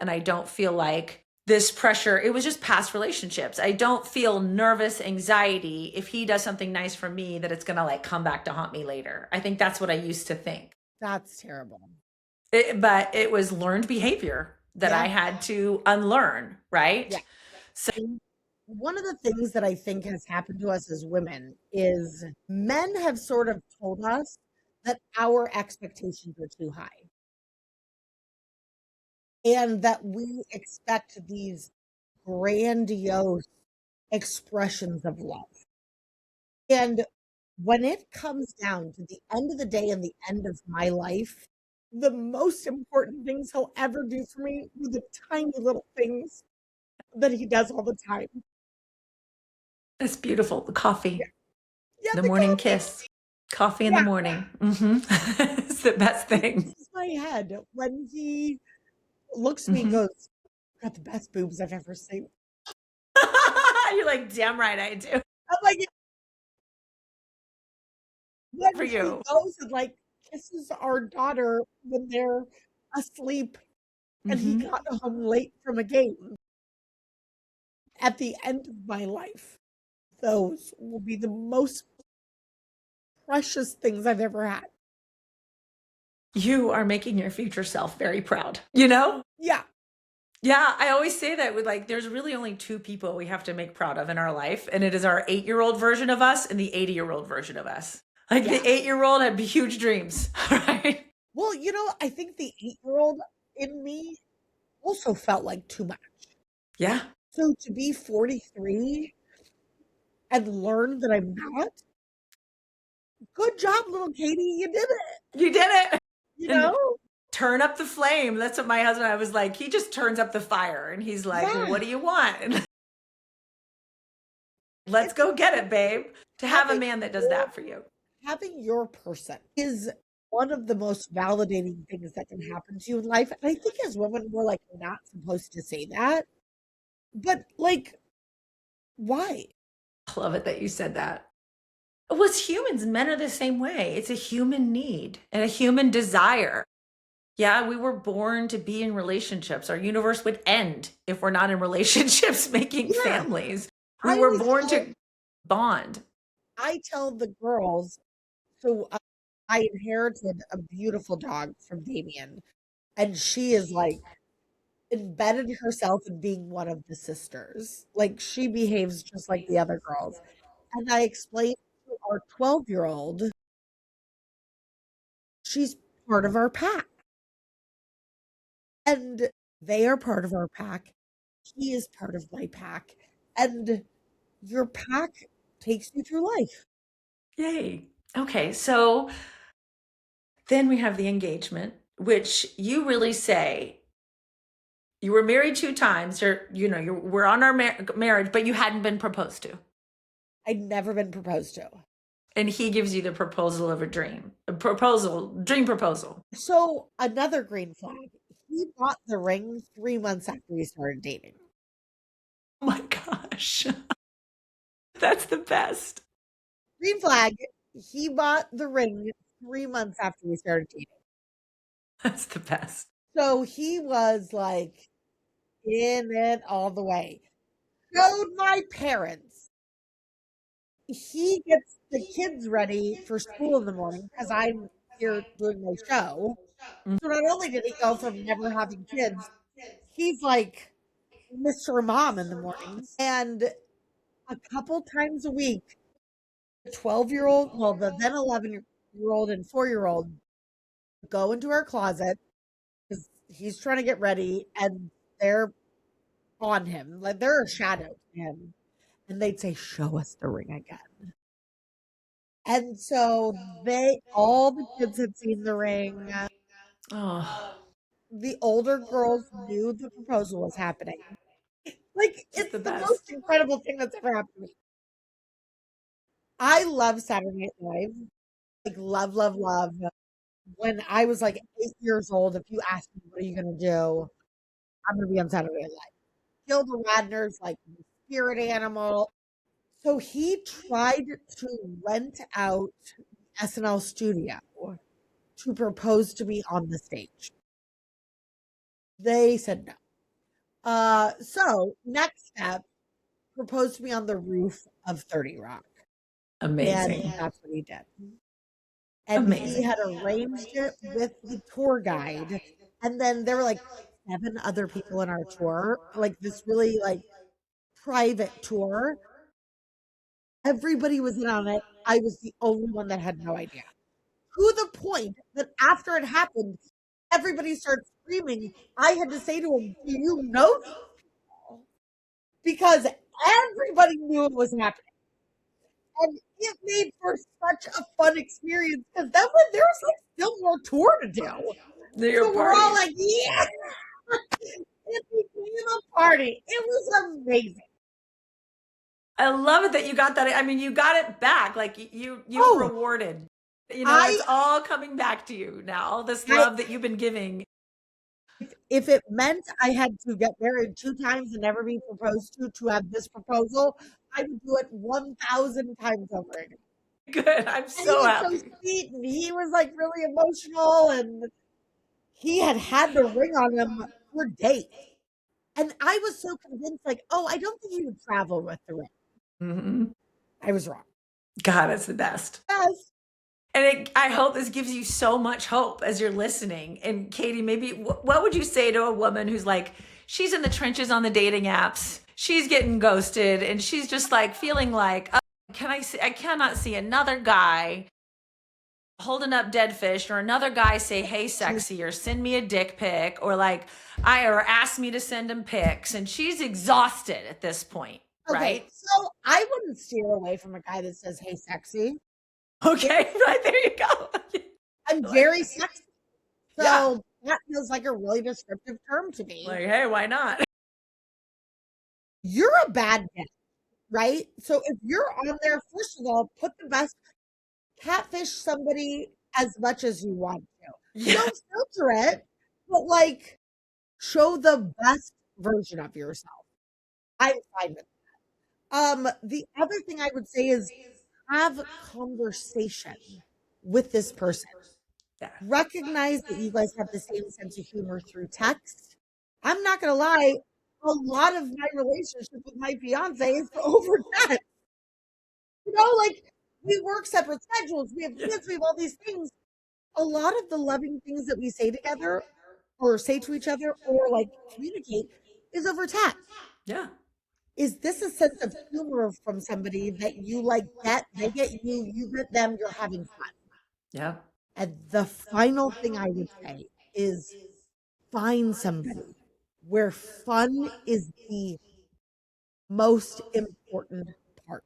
and I don't feel like this pressure. It was just past relationships. I don't feel nervous anxiety if he does something nice for me that it's gonna like come back to haunt me later. I think that's what I used to think. That's terrible. But it was learned behavior that I Yeah. had to unlearn, right? Yeah. And one of the things that I think has happened to us as women is men have sort of told us that our expectations are too high and that we expect these grandiose expressions of love. And when it comes down to the end of the day and the end of my life, the most important things he'll ever do for me were the tiny little things. that he does all the time. That's beautiful. The Yeah, coffee, yeah, the the morning coffee. kiss, coffee in the Yeah, morning. It's the best it thing. messes my head when he looks at me and Hmm. goes, "Got the best boobs I've ever seen." You're like, damn right I do. I'm like, when For he you. goes and, like, kisses our daughter when they're asleep and he Hmm. got home late from a game at the end of my life, those will be the most precious things I've ever had. You are making your future self very proud, you know? Yeah, Yeah, I always say that with like, there's really only two people we have to make proud of in our life, and it is our 8-year-old version of us and the 80-year-old version of us. Like yeah. the 8-year-old had huge dreams, right? Well, I think the 8-year-old in me also felt like too much. Yeah, So to be 43 and learn that I'm not, good job, little Katie, you did it, you did it. you And know? turn up the flame. That's what my husband, I was like, he just turns up the fire and he's like, well, Yeah, what do you want? Let's it's go get it, babe. To have a having man that does your that for you. having your person is one of the most validating things that can happen to you in life, and I think as women, we're, like, not supposed to say that, but, like, why? I love it that you said that. With humans, men are the same way. It's a human need and a human desire. Yeah, we were born to be in relationships. Our universe would end if we're not in relationships making Yeah, families. We I were always born tell to bond. I tell the girls so, I inherited a beautiful dog from Damien, and she is, like, embedded herself in being one of the sisters. Like, she behaves just like the other girls, and I explained to our 12-year-old, she's part of our pack, and they are part of our pack. He is part of my pack, and your pack takes you through life. Yay. Okay, so then we have the engagement, which you really say you were married 2 times, or you we're on our marriage, but you hadn't been proposed to. I'd never been proposed to. And he gives you the proposal of a proposal, dream proposal. So, another green flag, he bought the ring 3 months after we started dating. Oh my gosh. That's the best. Green flag, he bought the ring 3 months after we started dating. That's the best. So, he was, like, in it all the way. Showed my parents. He gets the kids ready for school in the morning because 'cause I'm here doing my show. Mm. So, not only did he go from never having kids, he's like Mr. Mom in the mornings, and a couple times a week, the 12-year-old, well, the then 11-year-old and 4-year-old go into our closet because he's trying to get ready, and they're on him, like, they're a shadow to him, and they'd say, "Show us the ring again." And so all the kids had seen the ring. Oh, The older girls knew the proposal was happening. Like, it's it's the the best. most incredible thing that's ever happened to me. I love Saturday Night Live, like, love, love, love. When I was, like, 8 years old, if you asked me, "What are you gonna do?" I'm gonna be on Saturday Night Live. Gilda Radner's, like, the spirit animal. So he tried to rent out SNL studio to propose to me on the stage. They said no. So next step, propose to me on the roof of 30 Rock. And Amazing. that's what he did. And he Amazing. had arranged it with the tour guide. And then there were like 7 other people in our tour, like this really like private tour. Everybody was in on it. I was the only one that had no idea. To the point that after it happened, everybody started screaming. I had to say to him, "Do you know these people?" Because everybody knew it was happening. And it made for such a fun experience because then when there was like still more tour to do. They're So we're all partying. like, yeah, it became a party. It was was amazing. I love it that you got that. I mean, you got it back. Like you Oh, rewarded. I It's all coming back to you now. All this I love that you've been giving. if it meant I had to get married 2 times and never be proposed to have this proposal, I would do it 1,000 times over again. Good. I'm And he so was so happy. sweet, and he was, like, really emotional, and he had the ring on him for days. And I was so convinced, like, "Oh, I don't think he would travel with the ring." Hmm. I was wrong. God, it's the best. Yes. And I hope this gives you so much hope as you're listening. And Katie, maybe what would you say to a woman who's like, she's in the trenches on the dating apps, she's getting ghosted, and she's just like feeling like, oh, I cannot see another guy holding up dead fish or another guy say, hey, sexy, or send me a dick pic, or like, or ask me to send him pics. And she's exhausted at this point, Okay, right? so I wouldn't steer away from a guy that says, "Hey, sexy." Okay, right there you go. I'm Like, very sexy. yeah. So that feels like a really descriptive term to me. Like, hey, why not? You're a bad bitch, right? So if you're on there, first of all, put the best catfish somebody as much as you want to. Yeah. Don't filter it, but like show the best version of yourself. I'm fine with the other thing I would say is have conversation with this person. Yeah. Recognize that you guys have the same sense of humor through text. I'm not gonna lie, a lot of my relationship with my fiance is over text. Like we work separate schedules, we have Yeah. kids, we have all these things. A lot of the loving things that we say together or say to each other or like communicate is over text. Yeah. Is this a sense of humor from somebody that you like get, they get you, you get them, you're having fun? Yeah. And the final thing I would say is find somebody where fun is the most important part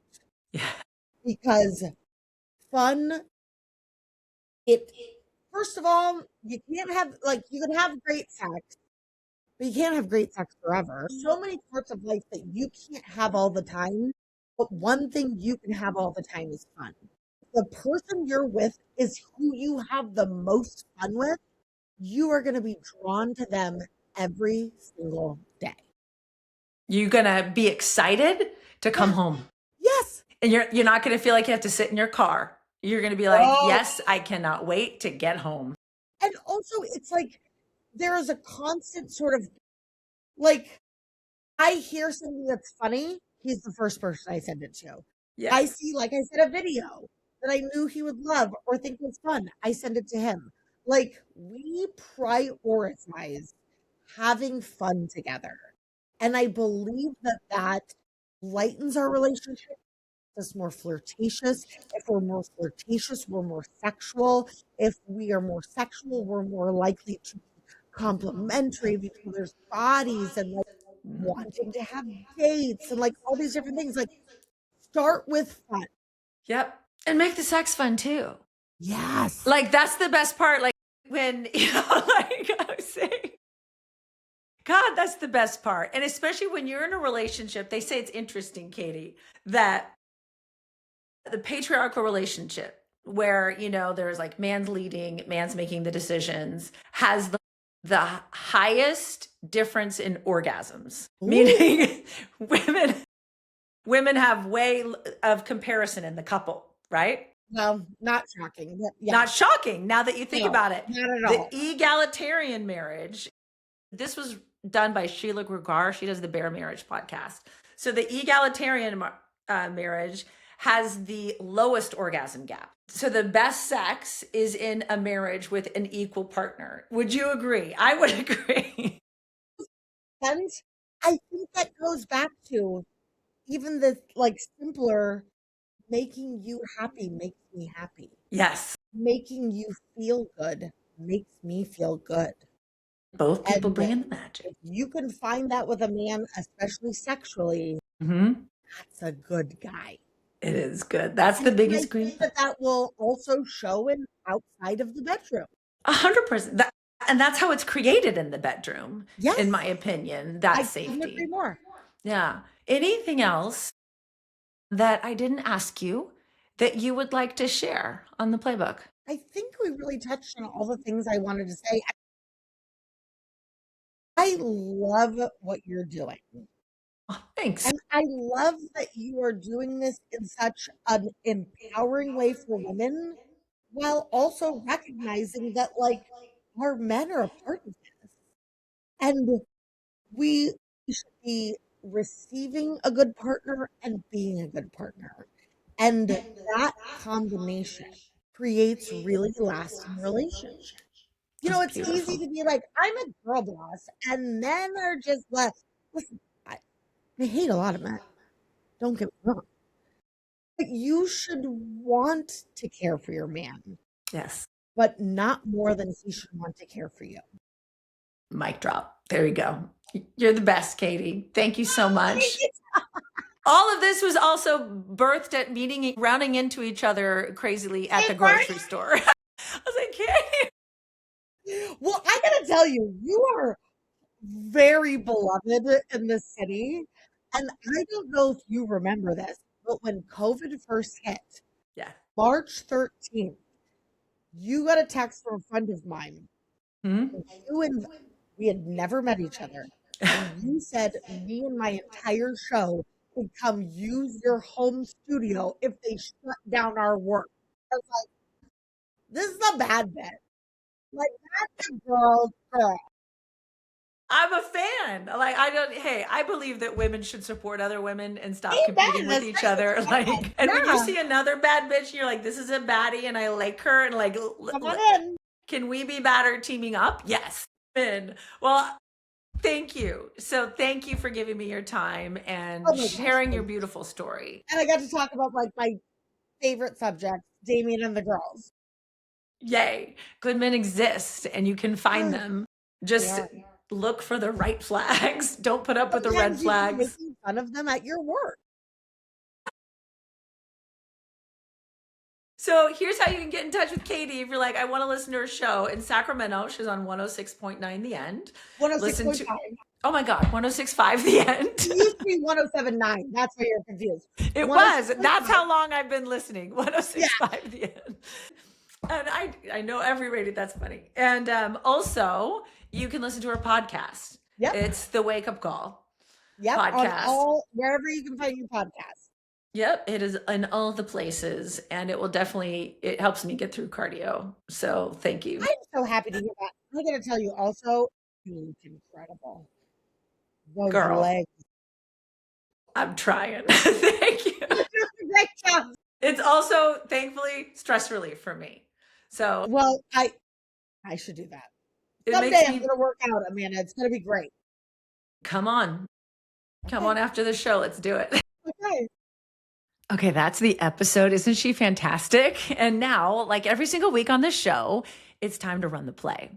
Yeah. because fun, it, first of all, you can't have, like, you can have great sex, but you can't have great sex forever. So many parts of life that you can't have all the time, but one thing you can have all the time is fun. The person you're with is who you have the most fun with. You are going to be drawn to them every single day. You're gonna be excited to come Yeah. home. Yes. And you're not gonna feel like you have to sit in your car. You're gonna be like, Oh, yes, I cannot wait to get home. and also it's like there is a constant sort of like I hear something that's funny, he's the first person I send it to. Yeah. I see, like I said, a video that I knew he would love or think was fun. I send it to him. Like we prioritize having fun together. And I believe that that lightens our relationship, us more flirtatious. If we're more flirtatious, we're more sexual. If we are more sexual, we're more likely to be complimentary of each other's bodies and like wanting to have dates and like all these different things. Like start with fun. Yep. And make the sex fun too. Yes. Like that's the best part. Like when, like I was saying, God, that's the best part. And especially when you're in a relationship, they say it's interesting, Katie, that the patriarchal relationship where, there's like man's leading, man's making the decisions, has the highest difference in orgasms, Ooh. meaning women have way of comparison in the couple, right? Well, not shocking, but yeah. Not shocking now that you think No, about it. not at all. The egalitarian marriage, this was done by Sheila Gregar. She does the Bear Marriage podcast. So the egalitarian marriage has the lowest orgasm gap. So the best sex is in a marriage with an equal partner. Would you agree? I would agree. And I think that goes back to even the like simpler making you happy makes me happy. Yes. Making you feel good makes me feel good. Both people And bring in the magic. if you can find that with a man, especially sexually, Mm-hmm. that's a good guy. It is good. That's the biggest I green. think that will also show in outside of the bedroom. 100%. And that's how it's created in the bedroom, Yes. in my opinion, that I safety. couldn't agree more. Yeah. Anything else that I didn't ask you that you would like to share on the playbook? I think we really touched on all the things I wanted to say. I love what you're doing. Oh, thanks. And I love that you are doing this in such an empowering way for women while also recognizing that, like, our men are a part of this. And we should be receiving a good partner and being a good partner. And that combination creates really lasting relationships. That's It's easy beautiful. to be like, I'm a girl boss, and men are just like, listen, I hate a lot of men. Don't get me wrong. But you should want to care for your man, Yes. but not more than he should want to care for you. Mic drop. There you go. You're the best, Katie. Thank you so much. All of this was also birthed at meeting, rounding into each other crazily at the grocery store. I was like, Katie. Well, I gotta tell you, you are very beloved in the city. And I don't know if you remember this, but when COVID first hit, Yeah. March 13th, you got a text from a friend of mine. Hmm? You and we had never met each other. And you said me and my entire show could come use your home studio if they shut down our work. I was like, this is a bad bit. Like, that's a girl. I'm a fan. Like, hey, I believe that women should support other women and stop competing Amen. with That's each right. other. Like, and when you Yeah. see another bad bitch, you're like, this is a baddie and I like her. And like, Come on in. can we be badder teaming up? Yes. Well, thank you. So thank you for giving me your time and Oh my gosh. sharing your beautiful story. And I got to talk about like my favorite subject, Damien and the girls. Yay. Good men exist and you can find them. Just Yeah. look for the right flags. Don't put up with the red Sometimes you can be flags. making fun of them at your work. So here's how you can get in touch with Katie if you're like, I want to listen to her show in Sacramento. She's on 106.9 The End. 106.5. Oh my God, 106.5 The End. It used to be 107.9. That's why you're confused. It was. That's how long I've been listening. 106.5 The End. And I know every rating. That's funny. And also, you can listen to her podcast. Yep. It's the Wake Up Call podcast. On wherever you can find your podcast. Yep, it is in all the places, and it helps me get through cardio. So thank you. I'm so happy to hear that. I got to tell you also, you look incredible. Those Girl, legs. I'm trying. Thank you. Great job. It's also, thankfully, stress relief for me. So, well, I should do that. Someday I'm going to work out, Amanda. It's going to be great. Come on. Come on after the show. Let's do it. Okay. Okay, that's the episode. Isn't she fantastic? And now, like every single week on this show, it's time to run the play.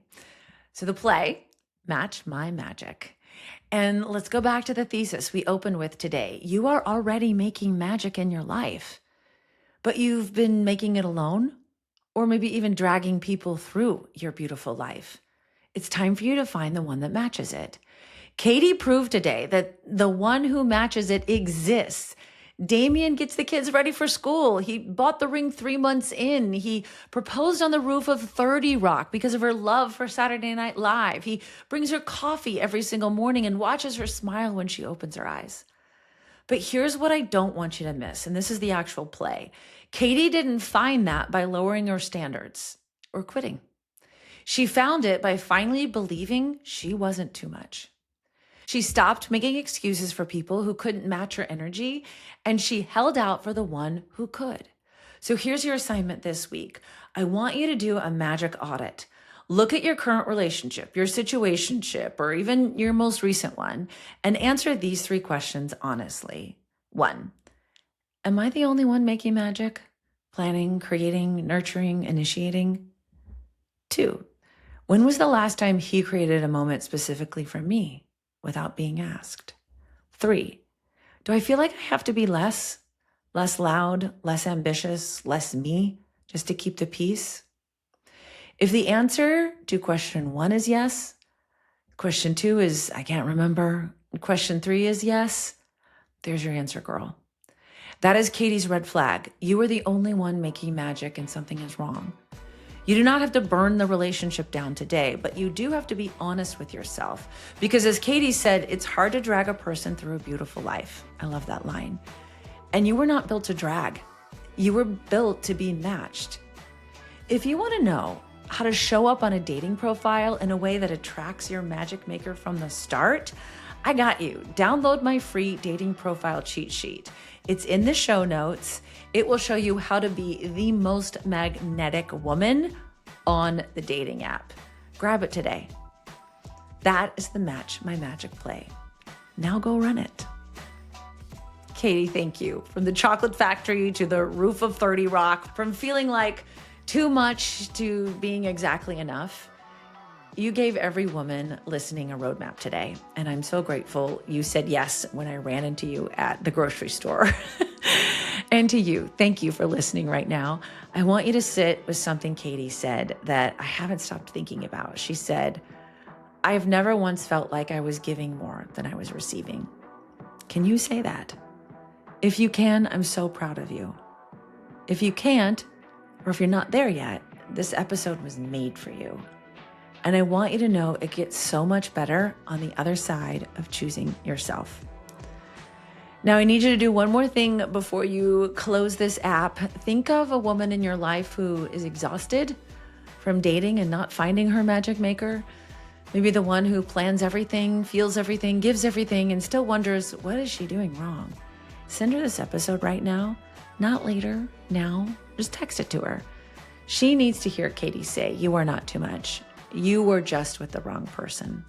So the play, Match My Magic. And let's go back to the thesis we opened with today. You are already making magic in your life, but you've been making it alone, or maybe even dragging people through your beautiful life. It's time for you to find the one that matches it. Katie proved today that the one who matches it exists. Damien gets the kids ready for school. He bought the ring 3 months in. He proposed on the roof of 30 Rock because of her love for Saturday Night Live. He brings her coffee every single morning and watches her smile when she opens her eyes. But here's what I don't want you to miss, and this is the actual play. Katie didn't find that by lowering her standards or quitting. She found it by finally believing she wasn't too much. She stopped making excuses for people who couldn't match her energy, and she held out for the one who could. So here's your assignment this week. I want you to do a magic audit. Look at your current relationship, your situationship, or even your most recent one, and answer these 3 questions honestly. 1, am I the only one making magic? Planning, creating, nurturing, initiating? 2, when was the last time he created a moment specifically for me without being asked? 3, do I feel like I have to be less loud, less ambitious, less me just to keep the peace? If the answer to question 1 is yes, question 2 is I can't remember, Question 3 is yes. There's your answer, girl. That is Katie's red flag. You are the only one making magic and something is wrong. You do not have to burn the relationship down today, but you do have to be honest with yourself. Because as Katie said, it's hard to drag a person through a beautiful life. I love that line. And you were not built to drag. You were built to be matched. If you want to know how to show up on a dating profile in a way that attracts your magic maker from the start, I got you. Download my free dating profile cheat sheet. It's in the show notes. It will show you how to be the most magnetic woman on the dating app. Grab it today. That is the Match My Magic play. Now go run it. Katie, thank you. From the chocolate factory to the roof of 30 Rock, from feeling like too much to being exactly enough. You gave every woman listening a roadmap today, and I'm so grateful you said yes when I ran into you at the grocery store. And to you, thank you for listening right now. I want you to sit with something Katie said that I haven't stopped thinking about. She said, I've never once felt like I was giving more than I was receiving. Can you say that? If you can, I'm so proud of you. If you can't, or if you're not there yet, this episode was made for you. And I want you to know it gets so much better on the other side of choosing yourself. Now, I need you to do one more thing before you close this app. Think of a woman in your life who is exhausted from dating and not finding her magic maker. Maybe the one who plans everything, feels everything, gives everything, and still wonders, what is she doing wrong? Send her this episode right now, not later, now. Just text it to her. She needs to hear Katie say, you are not too much. You were just with the wrong person.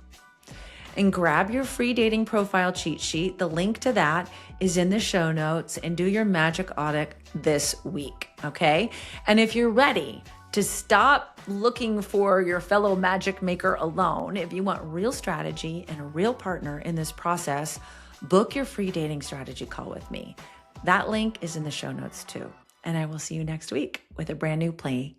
And grab your free dating profile cheat sheet. The link to that is in the show notes, and do your magic audit this week, okay? And if you're ready to stop looking for your fellow magic maker alone, if you want real strategy and a real partner in this process, book your free dating strategy call with me. That link is in the show notes too. And I will see you next week with a brand new play